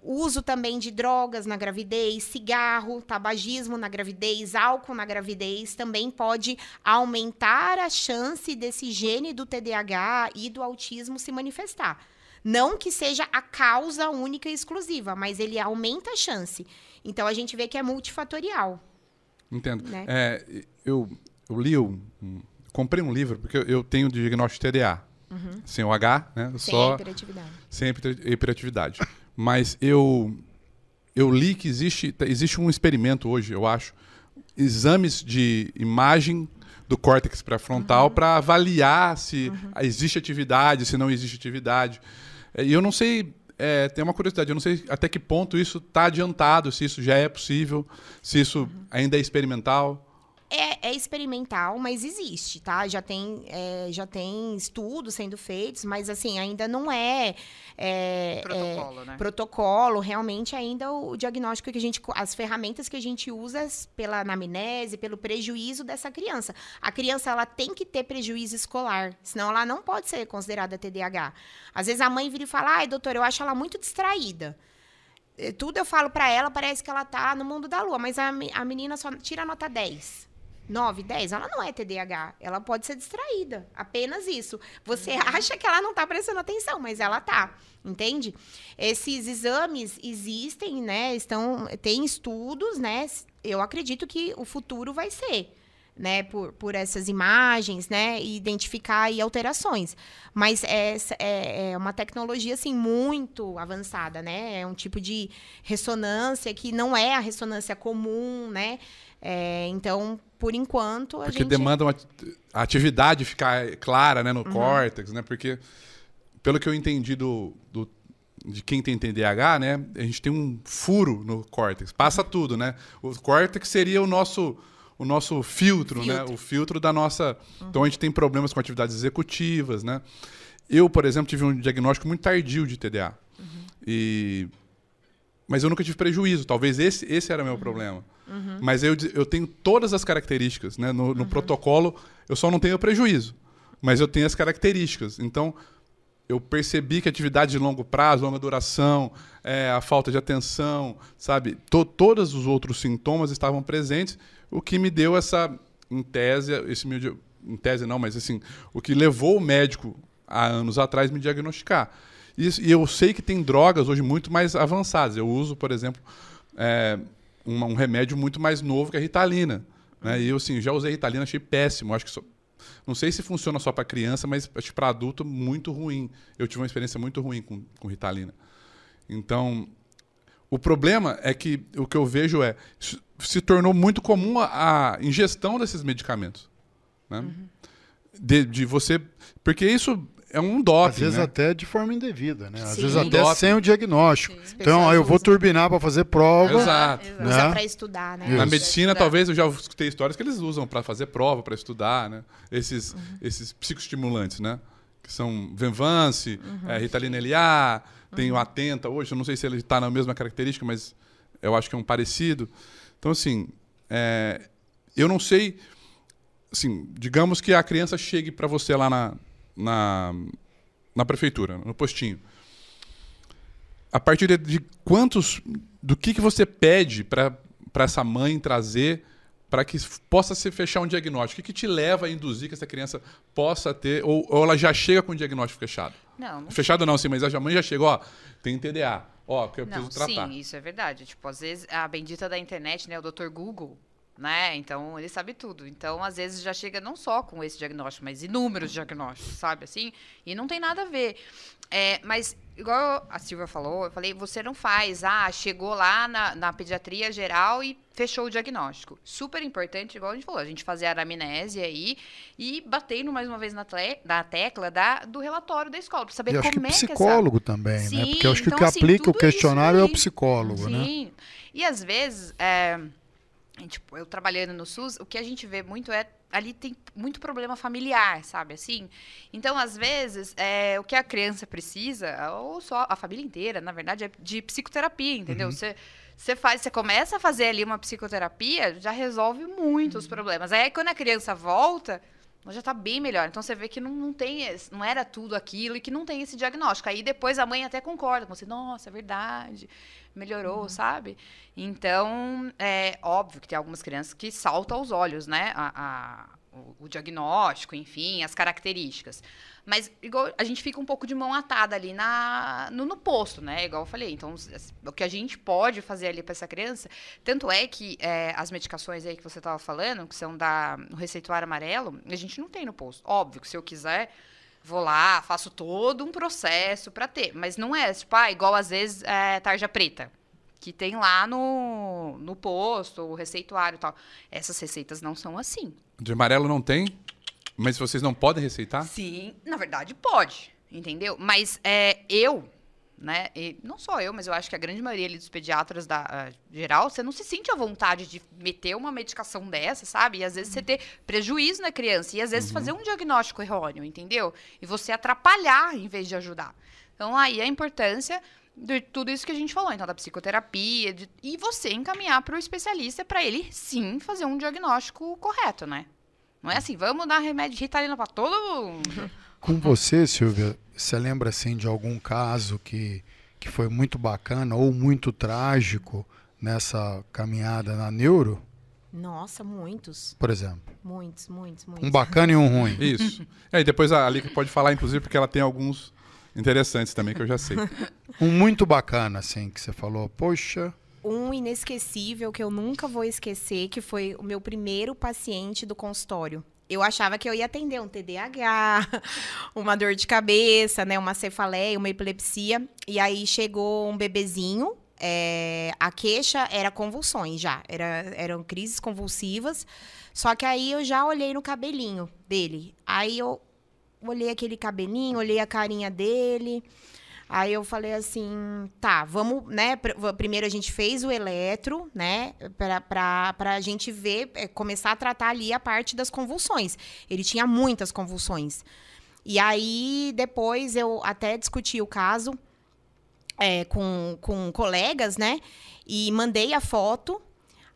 Uso também de drogas na gravidez, cigarro, tabagismo na gravidez, álcool na gravidez, também pode aumentar a chance desse gene do TDAH e do autismo se manifestar. Não que seja a causa única e exclusiva, mas ele aumenta a chance. Então, a gente vê que é multifatorial. Entendo. Né? Eu li, comprei um livro, porque eu tenho diagnóstico de TDA. Sem o H, né? Sem hiperatividade. Sem hiperatividade. Mas eu li que existe um experimento hoje, eu acho, exames de imagem do córtex pré-frontal para avaliar se existe atividade, se não existe atividade. E eu não sei, tem uma curiosidade, eu não sei até que ponto isso está adiantado, se isso já é possível, se isso ainda é experimental. É experimental, mas existe, tá? Já tem estudos sendo feitos, mas assim, ainda não protocolo, né? Protocolo, realmente ainda o diagnóstico que as ferramentas que a gente usa pela anamnese, pelo prejuízo dessa criança. A criança, ela tem que ter prejuízo escolar, senão ela não pode ser considerada TDAH. Às vezes a mãe vira e fala, ai, doutora, eu acho ela muito distraída. Tudo eu falo pra ela, parece que ela tá no mundo da lua, mas a menina só tira nota 10. 9, 10, ela não é TDAH, ela pode ser distraída, apenas isso. Você acha que ela não está prestando atenção, mas ela tá, entende? Esses exames existem, né? Tem estudos, né? Eu acredito que o futuro vai ser, né? Por essas imagens, né? E identificar aí alterações. Mas é uma tecnologia, assim, muito avançada, né? É um tipo de ressonância que não é a ressonância comum, né? Então, por enquanto, Porque demanda a atividade ficar clara, né, no córtex, né? Porque, pelo que eu entendi de quem tem TDAH, né? A gente tem um furo no córtex. Passa tudo, né? O córtex seria o nosso filtro, né? O filtro da nossa... Então, a gente tem problemas com atividades executivas, né? Eu, por exemplo, tive um diagnóstico muito tardio de TDA. Mas eu nunca tive prejuízo. Talvez esse era o meu problema. Mas eu tenho todas as características, né? No protocolo, eu só não tenho prejuízo. Mas eu tenho as características. Então, eu percebi que atividade de longo prazo, longa duração, a falta de atenção, sabe? Todos os outros sintomas estavam presentes, o que me deu essa, em tese não, mas assim, o que levou o médico, há anos atrás, me diagnosticar. E eu sei que tem drogas hoje muito mais avançadas. Eu uso, por exemplo, um remédio muito mais novo que a Ritalina. Né? E eu, assim, já usei Ritalina, achei péssimo. Acho que Não sei se funciona só para criança, mas acho que para adulto muito ruim. Eu tive uma experiência muito ruim com Ritalina. Então, o problema é que o que eu vejo se tornou muito comum a ingestão desses medicamentos. Né? De você... Porque isso é um doping, às vezes né? até de forma indevida, né? Às Sim. vezes até sem o diagnóstico. Sim. Então, eu vou turbinar para fazer prova. Exato. Né? Usa para estudar, né? Na Isso. medicina, talvez, eu já escutei histórias que eles usam para fazer prova, para estudar, né? Esses psicoestimulantes, né? Que são Venvance, Ritalina LA, tem o Atenta hoje, eu não sei se ele está na mesma característica, mas eu acho que é um parecido. Então, assim, eu não sei... Assim, digamos que a criança chegue para você lá na prefeitura, no postinho. A partir de quantos... Do que você pede para essa mãe trazer para que possa se fechar um diagnóstico? O que te leva a induzir que essa criança possa ter... Ou ela já chega com o diagnóstico fechado? Não fechado não, sim, mas a mãe já chegou, ó, tem TDA, ó, que eu preciso Não, tratar. sim, isso é verdade. Tipo, às vezes, a bendita da internet, né, o Dr. Google, né, então ele sabe tudo. Então, às vezes, já chega não só com esse diagnóstico, mas inúmeros diagnósticos, sabe, assim? E não tem nada a ver. Mas, igual a Silvia falou, eu falei, você não faz, chegou lá na pediatria geral e fechou o diagnóstico. Super importante, igual a gente falou, a gente fazer a anamnese aí e batendo mais uma vez na tecla do relatório da escola, para saber E acho como que é que psicólogo também, Sim, né? Porque eu acho que então, o que assim, aplica o tudo isso questionário é o aí. psicólogo, né? Sim. E às vezes, tipo, eu trabalhando no SUS, o que a gente vê muito ali tem muito problema familiar, sabe, assim? Então, às vezes, o que a criança precisa, ou só a família inteira, na verdade, é de psicoterapia, entendeu? Você começa a fazer ali uma psicoterapia, já resolve muitos problemas. Aí, quando a criança volta, ela já está bem melhor. Então, você vê que não era tudo aquilo e que não tem esse diagnóstico. Aí, depois, a mãe até concorda com você. Nossa, é verdade, melhorou, sabe? Então, é óbvio que tem algumas crianças que saltam aos olhos, né? O diagnóstico, enfim, as características. Mas igual, a gente fica um pouco de mão atada ali no posto, né? Igual eu falei. Então, o que a gente pode fazer ali para essa criança... Tanto é que as medicações aí que você estava falando, que são no receituário amarelo, a gente não tem no posto. Óbvio que se eu quiser, vou lá, faço todo um processo para ter. Mas não é, tipo, igual às vezes tarja preta, que tem lá no posto, o receituário e tal. Essas receitas não são assim. De amarelo não tem? Mas vocês não podem receitar? Sim, na verdade pode, entendeu? Mas né, e não só eu, mas eu acho que a grande maioria ali dos pediatras geral, você não se sente à vontade de meter uma medicação dessa, sabe? E às vezes você ter prejuízo na criança, e às vezes fazer um diagnóstico errôneo, entendeu? E você atrapalhar em vez de ajudar. Então aí a importância de tudo isso que a gente falou, então da psicoterapia, e você encaminhar para o especialista para ele sim fazer um diagnóstico correto, né? Não é assim, vamos dar remédio de Ritalina para todo mundo. Com você, Silvia, você lembra assim de algum caso que foi muito bacana ou muito trágico nessa caminhada na neuro? Nossa, muitos. Por exemplo. Muitos. Um bacana e um ruim. Isso. E depois a Alica pode falar, inclusive, porque ela tem alguns interessantes também, que eu já sei. Um muito bacana, assim, que você falou, poxa... Um inesquecível que eu nunca vou esquecer, que foi o meu primeiro paciente do consultório. Eu achava que eu ia atender um TDAH, uma dor de cabeça, né, uma cefaleia, uma epilepsia. E aí chegou um bebezinho, a queixa era convulsões já, eram crises convulsivas. Só que aí eu já olhei no cabelinho dele. Aí eu olhei aquele cabelinho, olhei a carinha dele... Aí eu falei assim, tá, vamos, né? Primeiro a gente fez o eletro, né? Pra gente ver, começar a tratar ali a parte das convulsões. Ele tinha muitas convulsões. E aí, depois, eu até discuti o caso com colegas, né? E mandei a foto.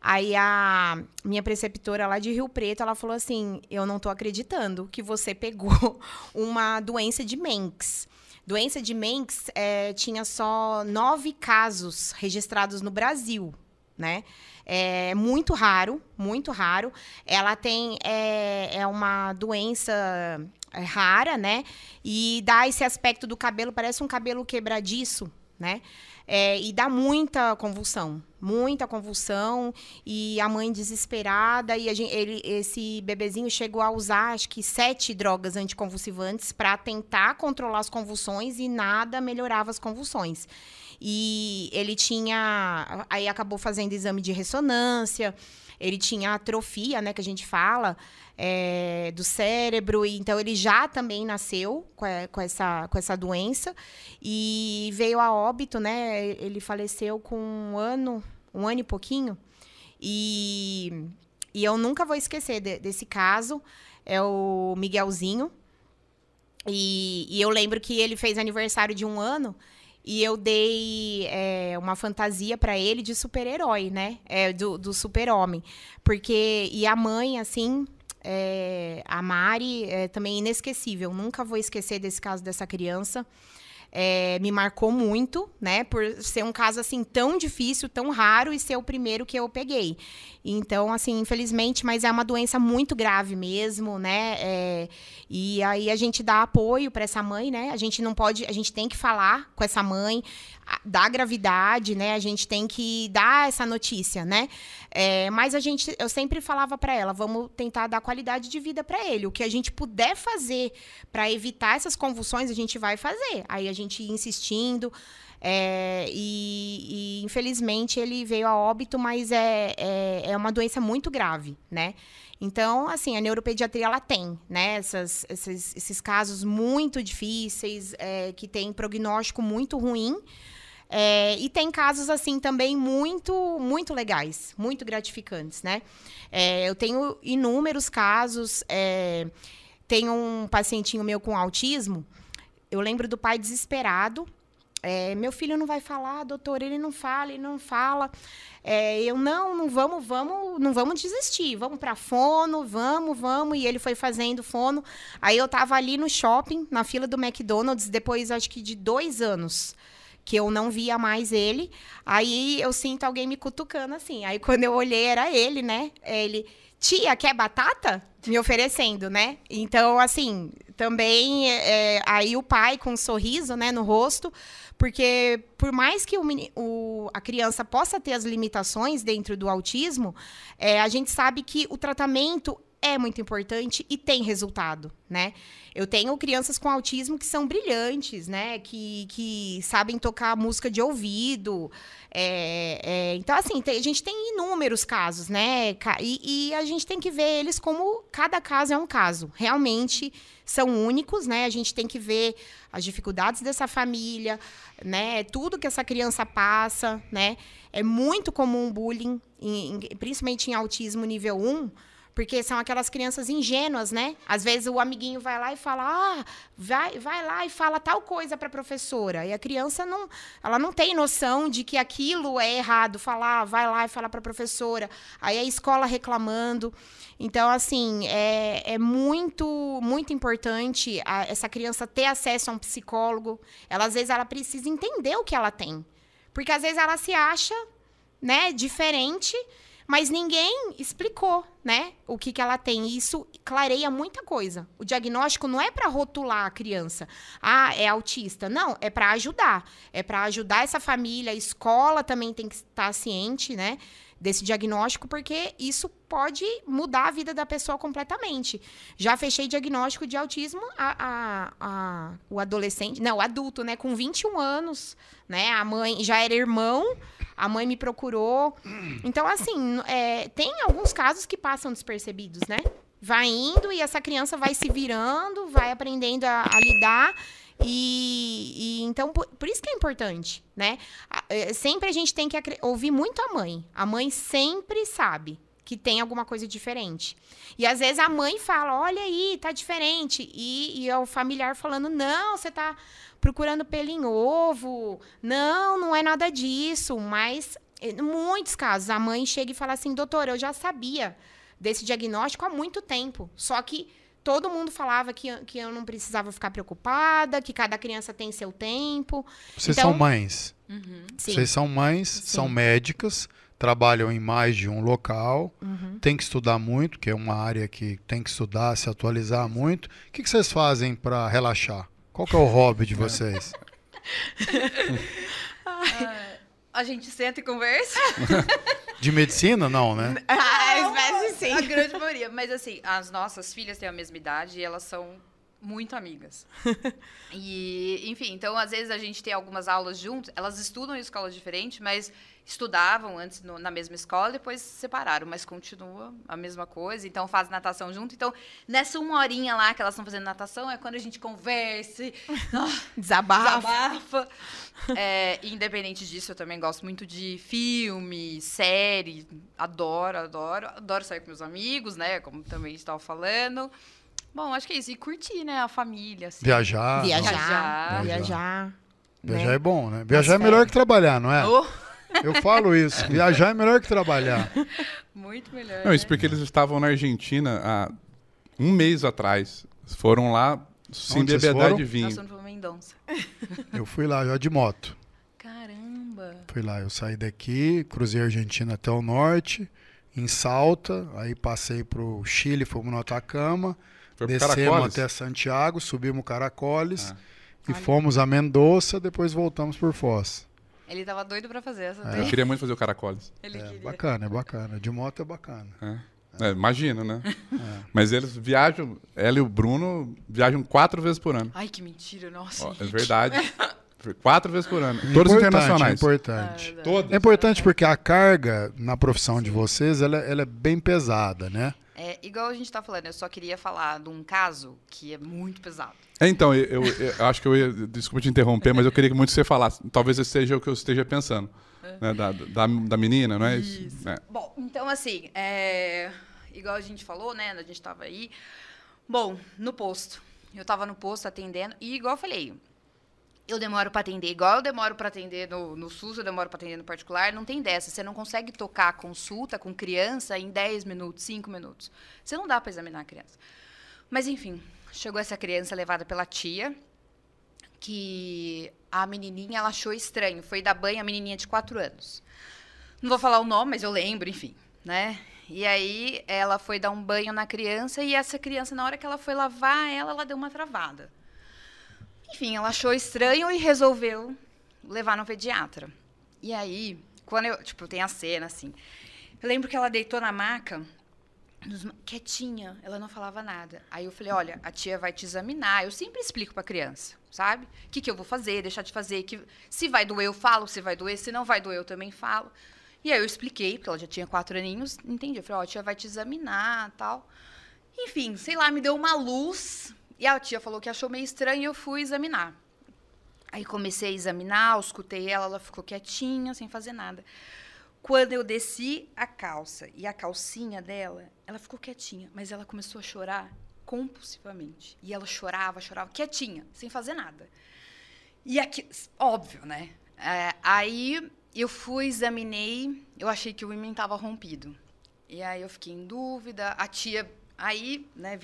Aí a minha preceptora lá de Rio Preto, ela falou assim, eu não tô acreditando que você pegou uma doença de Menks. Doença de Menks tinha só 9 casos registrados no Brasil, né? É muito raro, muito raro. Ela tem uma doença rara, né? E dá esse aspecto do cabelo, parece um cabelo quebradiço, né? E dá muita convulsão, e a mãe desesperada, e esse bebezinho chegou a usar, acho que 7 drogas anticonvulsivantes para tentar controlar as convulsões e nada melhorava as convulsões. E ele aí acabou fazendo exame de ressonância, ele tinha atrofia, né, que a gente fala, do cérebro, e então ele já também nasceu com essa doença e veio a óbito, né? Ele faleceu com um ano e pouquinho, e eu nunca vou esquecer desse caso. É o Miguelzinho, e eu lembro que ele fez aniversário de 1 ano. E eu dei uma fantasia para ele de super-herói, né? Do super-homem. E a mãe, assim, a Mari, também inesquecível. Nunca vou esquecer desse caso dessa criança. Me marcou muito, né? Por ser um caso, assim, tão difícil, tão raro, e ser o primeiro que eu peguei. Então, assim, infelizmente, mas é uma doença muito grave mesmo, né? E aí a gente dá apoio para essa mãe, né? A gente tem que falar com essa mãe da gravidade, né? A gente tem que dar essa notícia, né? Mas eu sempre falava para ela, vamos tentar dar qualidade de vida para ele. O que a gente puder fazer para evitar essas convulsões, a gente vai fazer. Aí a gente ia insistindo, e infelizmente ele veio a óbito, mas é uma doença muito grave, né? Então, assim, a neuropediatria, ela tem, né, esses casos muito difíceis, que tem prognóstico muito ruim, e tem casos, assim, também muito, muito legais, muito gratificantes, né? Eu tenho inúmeros casos. Tem um pacientinho meu com autismo. Eu lembro do pai desesperado. Meu filho não vai falar, doutor, ele não fala. Não vamos desistir, vamos para fono, vamos. E ele foi fazendo fono. Aí eu estava ali no shopping, na fila do McDonald's, depois acho que de 2 anos, que eu não via mais ele. Aí eu sinto alguém me cutucando assim. Aí quando eu olhei, era ele, né? Ele, tia, quer batata? Me oferecendo, né? Então, assim, também aí o pai com um sorriso, né, no rosto, porque por mais que a criança possa ter as limitações dentro do autismo, a gente sabe que o tratamento é muito importante e tem resultado, né? Eu tenho crianças com autismo que são brilhantes, né? Que sabem tocar música de ouvido. Então, assim, a gente tem inúmeros casos, né? E a gente tem que ver eles como cada caso é um caso. Realmente são únicos, né? A gente tem que ver as dificuldades dessa família, né? Tudo que essa criança passa, né? É muito comum bullying, principalmente em autismo nível 1, porque são aquelas crianças ingênuas, né? Às vezes o amiguinho vai lá e fala, vai lá e fala tal coisa para a professora. E a criança ela não tem noção de que aquilo é errado. Vai lá e fala para a professora. Aí a escola reclamando. Então, assim, é muito, muito importante essa criança ter acesso a um psicólogo. Às vezes, ela precisa entender o que ela tem. Porque, às vezes, ela se acha, né, diferente, mas ninguém explicou, né, o que ela tem. E isso clareia muita coisa. O diagnóstico não é para rotular a criança. É autista. Não, é para ajudar. É para ajudar essa família. A escola também tem que estar ciente, né, desse diagnóstico, porque isso pode mudar a vida da pessoa completamente. Já fechei diagnóstico de autismo o adulto, né, com 21 anos, né, a mãe já era irmão, a mãe me procurou. Então, assim, tem alguns casos que passam despercebidos, né? Vai indo e essa criança vai se virando, vai aprendendo a lidar. Então, por isso que é importante, né? Sempre a gente tem que ouvir muito a mãe. A mãe sempre sabe que tem alguma coisa diferente. E às vezes a mãe fala, olha aí, tá diferente. E é o familiar falando, não, você tá procurando pelo em ovo. Não é nada disso. Mas, em muitos casos, a mãe chega e fala assim, doutora, eu já sabia desse diagnóstico há muito tempo. Só que todo mundo falava que eu não precisava ficar preocupada, que cada criança tem seu tempo. Vocês são mães. Uhum. Vocês são mães, são médicas, trabalham em mais de um local, tem que estudar muito, que é uma área que tem que estudar, se atualizar muito. O que vocês fazem para relaxar? Qual que é o hobby de vocês? a gente senta e conversa. De medicina, não, né? Às vezes A grande maioria. Mas assim, as nossas filhas têm a mesma idade e elas são muito amigas. E, enfim, então às vezes a gente tem algumas aulas juntas, elas estudam em escolas diferentes, mas estudavam antes na mesma escola, depois se separaram, mas continua a mesma coisa, então faz natação junto. Então, nessa 1 horinha lá que elas estão fazendo natação, é quando a gente conversa, desabafa. Independente disso, eu também gosto muito de filme, série, adoro sair com meus amigos, né, como também estava falando. Bom, acho que é isso. E curtir, né? A família. Assim. Viajar. Viajar. Viajar é bom, né? Viajar é melhor que trabalhar, não é? Oh. Eu falo isso. Viajar é melhor que trabalhar. Muito melhor. Não, isso porque eles estavam na Argentina há 1 mês atrás. Foram lá sem Onde vocês beber foram? de vinho. Nós fomos pra Mendonça. Eu fui lá já de moto. Caramba. Fui lá, eu saí daqui, cruzei a Argentina até o norte, em Salta, aí passei pro Chile, fomos no Atacama. Foi pro Descemos Caracoles? até Santiago, subimos Caracoles e Olha. fomos a Mendoza, depois voltamos por Foz. Ele tava doido pra fazer essa Eu daí. queria muito fazer o Caracoles. Ele queria. É bacana. De moto é bacana. Imagina, né? Mas eles viajam, ela e o Bruno viajam 4 vezes por ano. Ai, que mentira, nossa. Ó, é verdade. 4 vezes por ano. Todos internacionais. É importante. Todos. É importante porque a carga na profissão de vocês, ela é bem pesada, né? É, igual a gente tá falando, eu só queria falar de um caso que é muito pesado. Então, eu acho que eu ia... Desculpa te interromper, mas eu queria muito que você falasse. Talvez esse seja o que eu esteja pensando. Né? Da menina, não é isso? Isso. É. Bom, então assim, igual a gente falou, né? A gente tava aí. Bom, no posto. Eu tava no posto atendendo e igual eu falei, eu demoro para atender, igual eu demoro para atender no SUS, eu demoro para atender no particular, não tem dessa. Você não consegue tocar a consulta com criança em 10 minutos, 5 minutos. Você não dá para examinar a criança. Mas, enfim, chegou essa criança levada pela tia, que a menininha ela achou estranho. Foi dar banho a menininha de 4 anos. Não vou falar o nome, mas eu lembro, enfim, né? E aí ela foi dar um banho na criança e essa criança, na hora que ela foi lavar ela deu uma travada. Enfim, ela achou estranho e resolveu levar no pediatra. E aí, quando tem a cena, assim, eu lembro que ela deitou na maca, quietinha, ela não falava nada. Aí eu falei, olha, a tia vai te examinar. Eu sempre explico pra criança, sabe? O que eu vou fazer, deixar de fazer. Se vai doer, eu falo. Se vai doer, se não vai doer, eu também falo. E aí eu expliquei, porque ela já tinha 4 aninhos, entendi. Eu falei, ó, a tia vai te examinar, tal. Enfim, sei lá, me deu uma luz... E a tia falou que achou meio estranho e eu fui examinar. Aí comecei a examinar, eu escutei ela ficou quietinha, sem fazer nada. Quando eu desci a calça e a calcinha dela, ela ficou quietinha, mas ela começou a chorar compulsivamente. E ela chorava, quietinha, sem fazer nada. E aqui, óbvio, né? Aí eu fui, examinei, eu achei que o ímã estava rompido. E aí eu fiquei em dúvida, a tia, aí, né,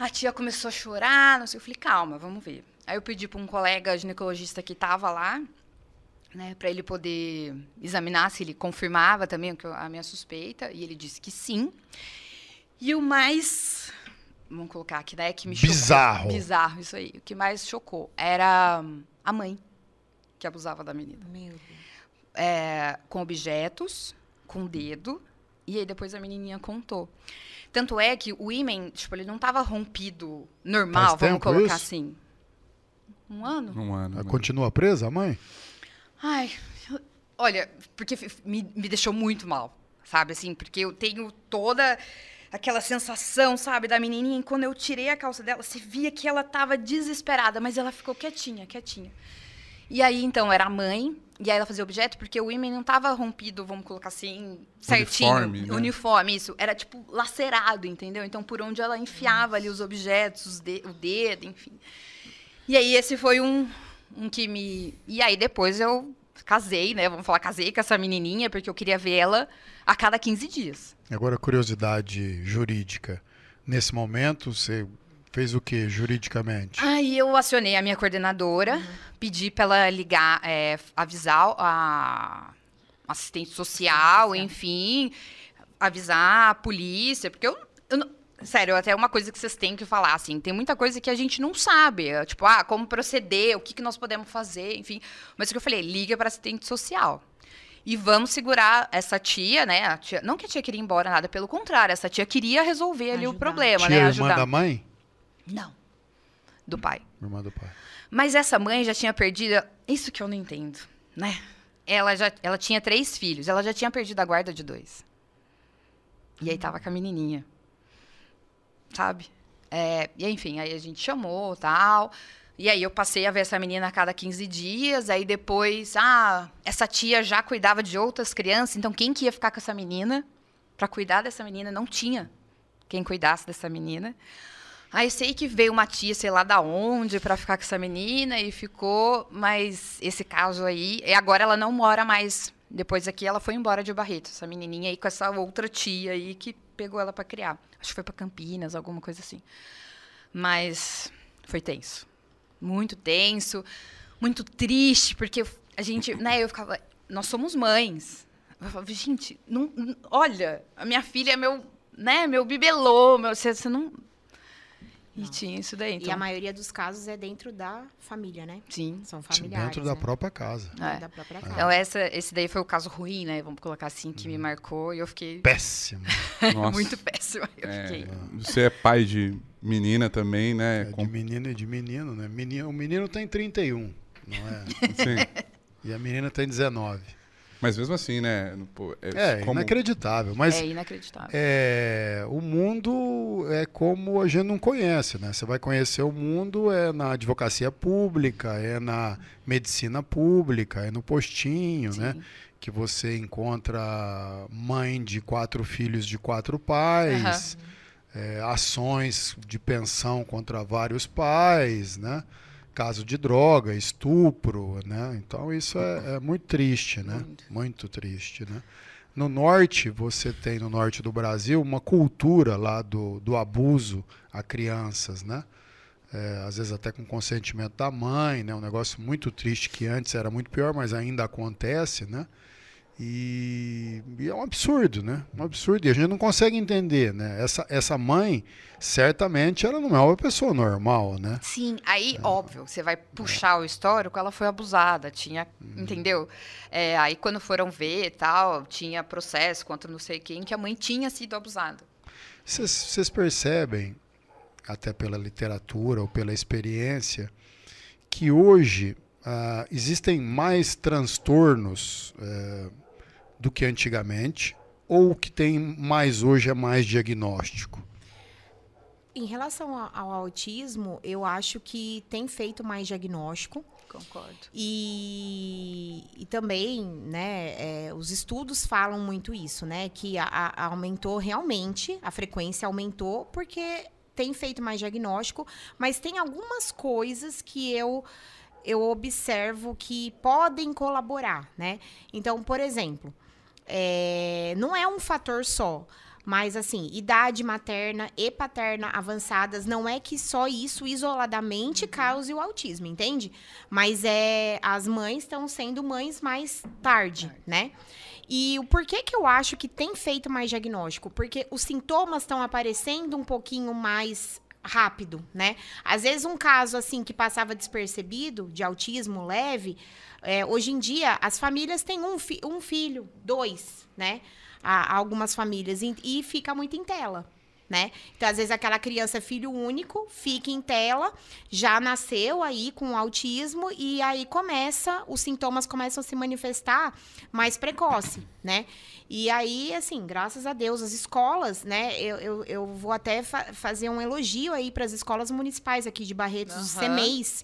a tia começou a chorar, não sei, eu falei, calma, vamos ver. Aí eu pedi para um colega ginecologista que estava lá, né, para ele poder examinar se ele confirmava também a minha suspeita, e ele disse que sim. E o mais, vamos colocar aqui, né, que me chocou. Bizarro, isso aí. O que mais chocou era a mãe que abusava da menina. Meu Deus. Com objetos, com o dedo, e aí depois a menininha contou. Tanto é que o ímen, ele não estava rompido normal, Faz vamos tempo colocar isso? assim. 1 ano? 1 ano. Ela continua presa, a mãe? Ai, olha, porque me deixou muito mal, sabe, assim, porque eu tenho toda aquela sensação, sabe, da menininha, e quando eu tirei a calça dela, você via que ela estava desesperada, mas ela ficou quietinha. E aí, então, era a mãe, e aí ela fazia objeto, porque o ímã não estava rompido, vamos colocar assim, certinho. Uniforme, né? Uniforme, isso. Era, lacerado, entendeu? Então, por onde ela enfiava ali os objetos, o dedo, enfim. E aí, esse foi um que me... E aí, depois eu casei, né? Vamos falar, casei com essa menininha, porque eu queria ver ela a cada 15 dias. Agora, curiosidade jurídica. Nesse momento, você fez o que juridicamente? Aí eu acionei a minha coordenadora, pedi para ela ligar, avisar a assistente social, enfim, avisar a polícia, porque sério, até uma coisa que vocês têm que falar, assim, tem muita coisa que a gente não sabe, tipo, como proceder, o que nós podemos fazer, enfim. Mas o que eu falei, liga para assistente social. E vamos segurar essa tia, né? A tia, não que a tia queria ir embora, nada, pelo contrário, essa tia queria resolver ali o problema, Tia, né? irmã da mãe? Não, do pai. Irmã do pai. Mas essa mãe já tinha perdido, isso que eu não entendo, né? Ela tinha 3 filhos, ela já tinha perdido a guarda de 2. E aí tava com a menininha. Sabe? E enfim, aí a gente chamou, tal. E aí eu passei a ver essa menina a cada 15 dias. Aí depois, essa tia já cuidava de outras crianças. Então, quem que ia ficar com essa menina? Para cuidar dessa menina, não tinha quem cuidasse dessa menina. Aí sei que veio uma tia, sei lá da onde, para ficar com essa menina. E ficou, mas esse caso aí... E agora ela não mora mais. Depois aqui, ela foi embora de Barreto. Essa menininha aí com essa outra tia aí que pegou ela para criar. Acho que foi para Campinas, alguma coisa assim. Mas foi tenso. Muito tenso. Muito triste, porque a gente, né, eu ficava... Nós somos mães. Eu falava, gente, olha, a minha filha é meu bibelô, você não... E tinha isso daí. Então. E a maioria dos casos é dentro da família, né? Sim. São familiares. Dentro da própria casa. Da própria casa. Então, esse daí foi o caso ruim, né? Vamos colocar assim, que me marcou. E eu fiquei... Péssimo. Nossa. Muito péssimo. Eu fiquei... Você é pai de menina também, né? De menina e de menino, né? O menino tem 31, não é? Sim. E a menina tem 19. Mas mesmo assim, né? Pô, inacreditável. Mas é inacreditável. O mundo é como a gente não conhece, né? Você vai conhecer o mundo na advocacia pública, na medicina pública, no postinho, Sim. né? Que você encontra mãe de 4 filhos de 4 pais, ações de pensão contra vários pais, né? Caso de droga, estupro, né? Então isso é muito triste, né? Muito triste, né? No norte, você tem no norte do Brasil uma cultura lá do abuso a crianças, né? Às vezes até com consentimento da mãe, né? Um negócio muito triste que antes era muito pior, mas ainda acontece, né? E é um absurdo, né? Um absurdo. E a gente não consegue entender, né? Essa mãe, certamente, ela não é uma pessoa normal, né? Sim, aí, óbvio, você vai puxar o histórico, ela foi abusada, tinha, entendeu? Aí quando foram ver e tal, tinha processo contra não sei quem, que a mãe tinha sido abusada. Vocês percebem, até pela literatura ou pela experiência, que hoje existem mais transtornos do que antigamente, ou o que tem mais hoje é mais diagnóstico? Em relação ao autismo, eu acho que tem feito mais diagnóstico. Concordo. E também, né, os estudos falam muito isso, né? Que aumentou realmente, a frequência aumentou, porque tem feito mais diagnóstico, mas tem algumas coisas que eu observo que podem colaborar, né? Então, por exemplo, não é um fator só, mas assim, idade materna e paterna avançadas, não é que só isso isoladamente cause o autismo, entende? Mas as mães estão sendo mães mais tarde, né? E o porquê que eu acho que tem feito mais diagnóstico? Porque os sintomas estão aparecendo um pouquinho mais rápido, né? Às vezes um caso assim que passava despercebido de autismo leve, hoje em dia as famílias têm um filho, 2, né? Há algumas famílias e fica muito em tela, né? Então às vezes aquela criança filho único fica em tela, já nasceu aí com autismo e aí os sintomas começam a se manifestar mais precoce, né? E aí, assim, graças a Deus, as escolas, né? Eu vou até fazer um elogio aí para as escolas municipais aqui de Barretos, os CEMEIs.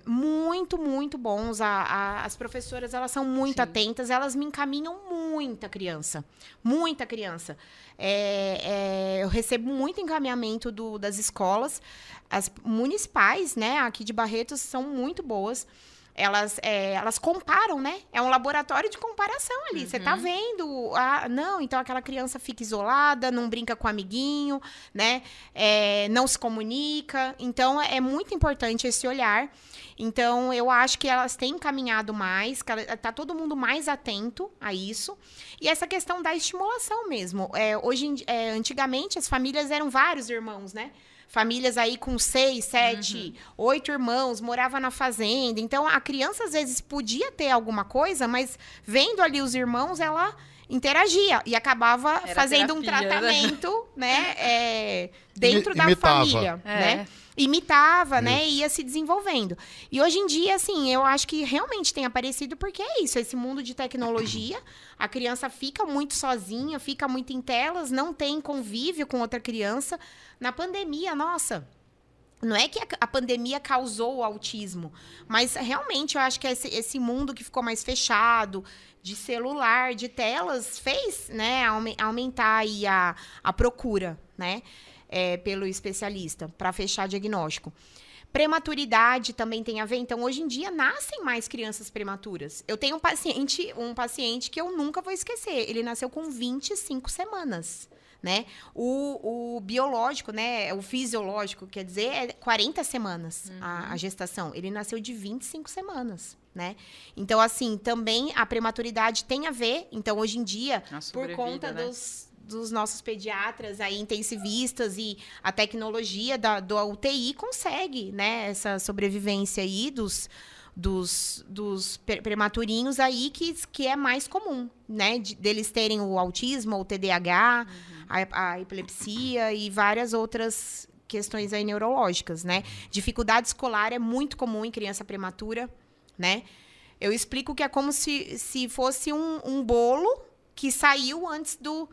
Muito, muito bons. As professoras, elas são muito atentas, elas me encaminham muita criança. Muita criança. Eu recebo muito encaminhamento das escolas. As municipais, né, aqui de Barretos, são muito boas. elas comparam, né? É um laboratório de comparação ali. Você tá vendo, não, então aquela criança fica isolada, não brinca com o amiguinho, né? Não se comunica. Então, é muito importante esse olhar. Então, eu acho que elas têm caminhado mais, que tá todo mundo mais atento a isso. E essa questão da estimulação mesmo. Antigamente, as famílias eram vários irmãos, né? Famílias aí com 6, 7, 8 irmãos, morava na fazenda. Então, a criança, às vezes, podia ter alguma coisa, mas vendo ali os irmãos, ela interagia e acabava fazendo terapia, um tratamento, né? Dentro da Imitava. família, né? Imitava, Isso. né? E ia se desenvolvendo. E hoje em dia, assim, eu acho que realmente tem aparecido porque é isso, esse mundo de tecnologia, a criança fica muito sozinha, fica muito em telas, não tem convívio com outra criança. Na pandemia, nossa, não é que a pandemia causou o autismo, mas realmente eu acho que esse mundo que ficou mais fechado, de celular, de telas, fez, né, aumentar aí a procura, né? Pelo especialista, para fechar diagnóstico. Prematuridade também tem a ver. Então, hoje em dia, nascem mais crianças prematuras. Eu tenho um paciente que eu nunca vou esquecer. Ele nasceu com 25 semanas, né? O biológico, né? O fisiológico, quer dizer, é 40 semanas a gestação. Ele nasceu de 25 semanas, né? Então, assim, também a prematuridade tem a ver. Então, hoje em dia, por conta, né, dos nossos pediatras aí, intensivistas e a tecnologia do UTI consegue, né, essa sobrevivência aí dos prematurinhos aí que é mais comum, né, deles terem o autismo, o TDAH, a epilepsia e várias outras questões aí neurológicas, né. Dificuldade escolar é muito comum em criança prematura, né. Eu explico que é como se fosse um bolo que saiu antes do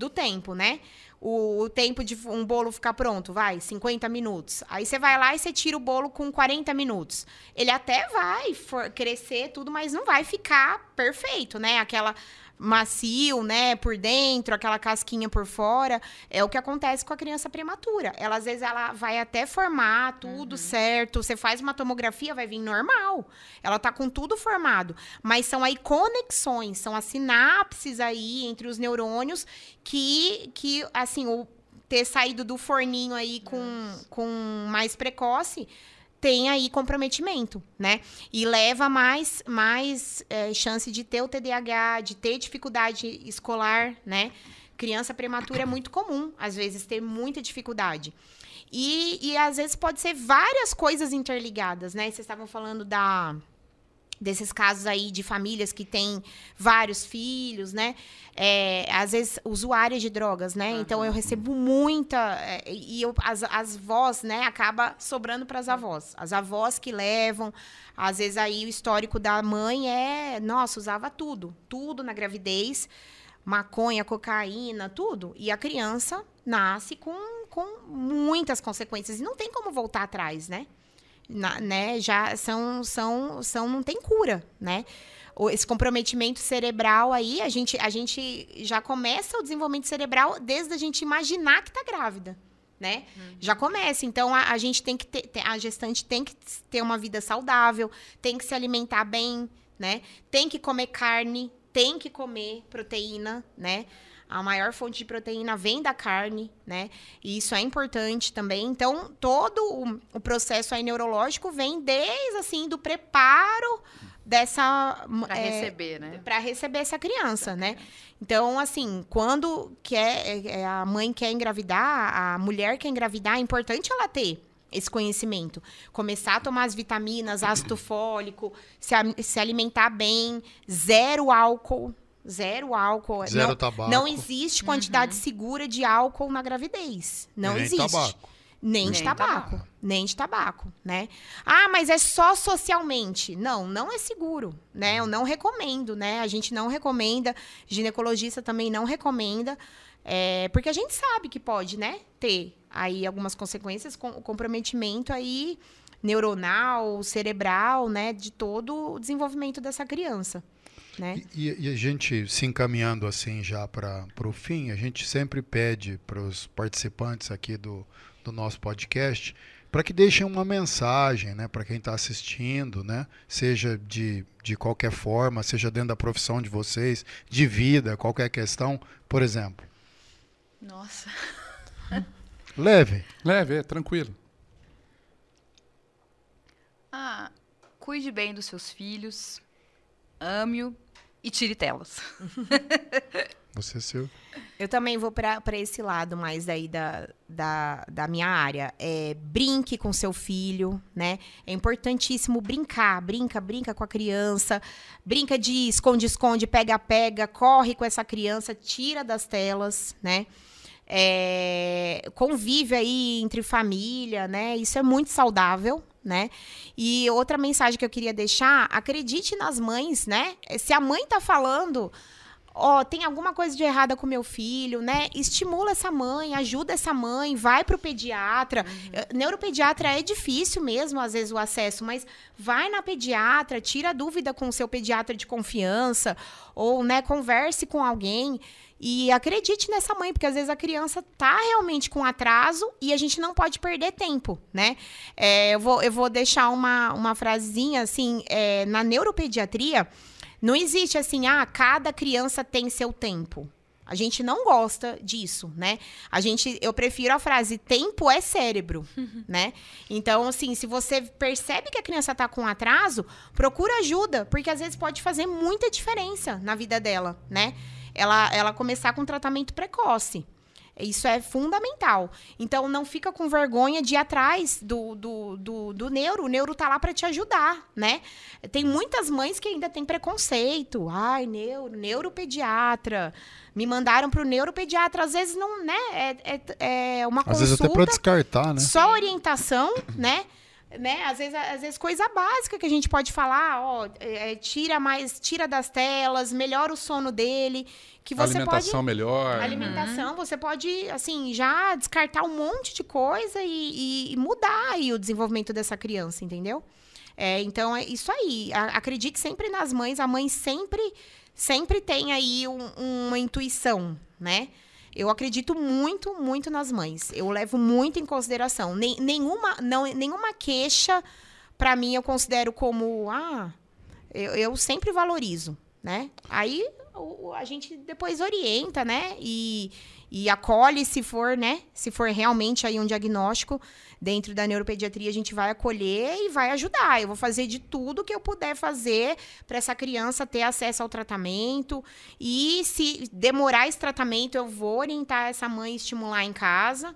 tempo, né? O tempo de um bolo ficar pronto, 50 minutos. Aí você vai lá e você tira o bolo com 40 minutos. Ele até vai crescer tudo, mas não vai ficar perfeito, né? Aquela macio, né, por dentro, aquela casquinha por fora. É o que acontece com a criança prematura. Às vezes, ela vai até formar tudo certo. Você faz uma tomografia, vai vir normal. Ela tá com tudo formado. Mas são aí conexões, são as sinapses aí entre os neurônios que assim, o ter saído do forninho aí com mais precoce tem aí comprometimento, né? E leva mais chance de ter o TDAH, de ter dificuldade escolar, né? Criança prematura é muito comum, às vezes, ter muita dificuldade. E às vezes, pode ser várias coisas interligadas, né? Vocês estavam falando desses casos aí de famílias que têm vários filhos, né? Às vezes, usuárias de drogas, né? Então, eu recebo muita... as vós, né? Acaba sobrando para as avós. As avós que levam. Às vezes, aí, o histórico da mãe nossa, usava tudo. Tudo na gravidez. Maconha, cocaína, tudo. E a criança nasce com muitas consequências. E não tem como voltar atrás, né? Né, já não tem cura, né? Esse comprometimento cerebral aí, a gente já começa o desenvolvimento cerebral desde a gente imaginar que tá grávida, né? Já começa. Então, a gente tem que a gestante tem que ter uma vida saudável, tem que se alimentar bem, né? Tem que comer carne, tem que comer proteína, né? A maior fonte de proteína vem da carne, né? E isso é importante também. Então, todo o processo aí neurológico vem desde, assim, do preparo dessa... Para receber, né? Para receber essa criança, né? Então, assim, quando a mãe quer engravidar, a mulher quer engravidar, é importante ela ter esse conhecimento. Começar a tomar as vitaminas, ácido fólico, se alimentar bem, zero álcool, Zero tabaco. Não existe quantidade segura de álcool na gravidez. Não existe. Tabaco. Nem de tabaco, né? Ah, mas é só socialmente. Não é seguro, né? Eu não recomendo, né? A gente não recomenda, ginecologista também não recomenda, porque a gente sabe que pode, né, ter aí algumas consequências com o comprometimento aí neuronal, cerebral, né, de todo o desenvolvimento dessa criança. Né? E a gente, se encaminhando assim já para o fim, a gente sempre pede para os participantes aqui do nosso podcast para que deixem uma mensagem, né, para quem está assistindo, né, seja de qualquer forma, seja dentro da profissão de vocês, de vida, qualquer questão, por exemplo. Nossa. Leve. Leve, tranquilo. Cuide bem dos seus filhos, ame-o e tire telas. Você, Silvio. Eu também vou para esse lado mais aí da minha área. Brinque com seu filho, né? É importantíssimo brincar. Brinca com a criança. Brinca de esconde-esconde, pega-pega. Corre com essa criança, tira das telas, né? Convive aí entre família, né? Isso é muito saudável, né? E outra mensagem que eu queria deixar, acredite nas mães, né? Se a mãe tá falando... tem alguma coisa de errada com meu filho, né? Estimula essa mãe, ajuda essa mãe, vai pro pediatra. Neuropediatra é difícil mesmo, às vezes, o acesso, mas vai na pediatra, tira dúvida com o seu pediatra de confiança, ou, né, converse com alguém e acredite nessa mãe, porque às vezes a criança tá realmente com atraso e a gente não pode perder tempo, né? Eu vou deixar uma frasezinha, assim, na neuropediatria. Não existe assim, cada criança tem seu tempo. A gente não gosta disso, né? Eu prefiro a frase, tempo é cérebro, né? Então, assim, se você percebe que a criança está com atraso, procura ajuda, porque às vezes pode fazer muita diferença na vida dela, né? Ela começar com tratamento precoce. Isso é fundamental. Então, não fica com vergonha de ir atrás do neuro. O neuro tá lá para te ajudar, né? Tem muitas mães que ainda têm preconceito. Ai, neuropediatra. Me mandaram pro neuropediatra. Às vezes não, né? É uma consulta. Às vezes até para descartar, né? Só orientação, né? Às vezes coisa básica que a gente pode falar, tira das telas, melhora o sono dele, que você alimentação melhor. Alimentação, você pode, assim, já descartar um monte de coisa e mudar aí o desenvolvimento dessa criança, entendeu? Então, é isso aí. Acredite sempre nas mães. A mãe sempre tem aí uma intuição, né? Eu acredito muito, muito nas mães. Eu levo muito em consideração. Nenhuma queixa, para mim, eu considero como... eu sempre valorizo, né? Aí a gente depois orienta, né? E acolhe se for, né? Se for realmente aí um diagnóstico dentro da neuropediatria, a gente vai acolher e vai ajudar. Eu vou fazer de tudo que eu puder fazer para essa criança ter acesso ao tratamento. E se demorar esse tratamento, eu vou orientar essa mãe, estimular em casa.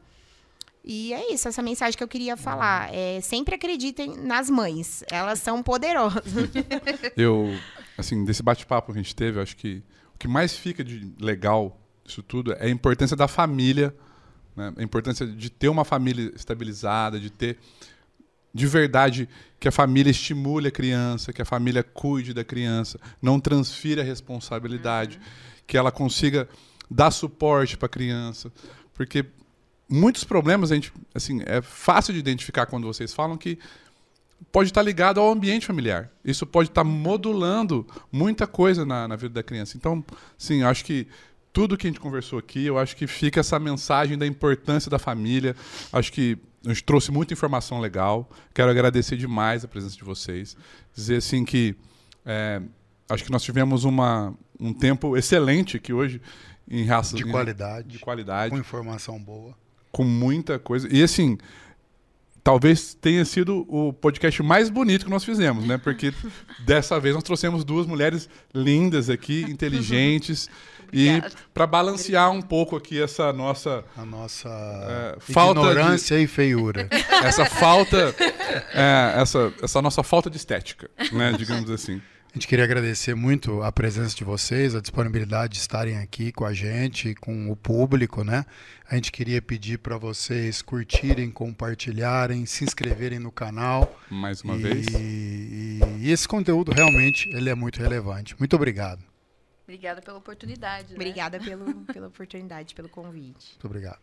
E é isso, essa mensagem que eu queria falar. Sempre acreditem nas mães. Elas são poderosas. Assim, desse bate-papo que a gente teve, eu acho que o que mais fica de legal disso tudo é a importância da família, né? A importância de ter uma família estabilizada, de ter, de verdade, que a família estimule a criança, que a família cuide da criança, não transfira a responsabilidade, que ela consiga dar suporte para a criança. Porque muitos problemas, é fácil de identificar quando vocês falam que pode estar ligado ao ambiente familiar. Isso pode estar modulando muita coisa na vida da criança. Então, sim, eu acho que tudo que a gente conversou aqui, eu acho que fica essa mensagem da importância da família. Acho que a gente trouxe muita informação legal. Quero agradecer demais a presença de vocês. Dizer assim que acho que nós tivemos um tempo excelente aqui hoje em raça de qualidade. De qualidade. Com informação boa. Com muita coisa. E assim, talvez tenha sido o podcast mais bonito que nós fizemos, né? Porque dessa vez nós trouxemos duas mulheres lindas aqui, inteligentes. E para balancear um pouco aqui essa nossa... A nossa falta ignorância e feiura. Essa falta... essa nossa falta de estética, né? Digamos assim. A gente queria agradecer muito a presença de vocês, a disponibilidade de estarem aqui com a gente, com o público, né? A gente queria pedir para vocês curtirem, compartilharem, se inscreverem no canal. Mais uma vez. E esse conteúdo realmente ele é muito relevante. Muito obrigado. Obrigada pela oportunidade. Né? Obrigada pela oportunidade, pelo convite. Muito obrigado.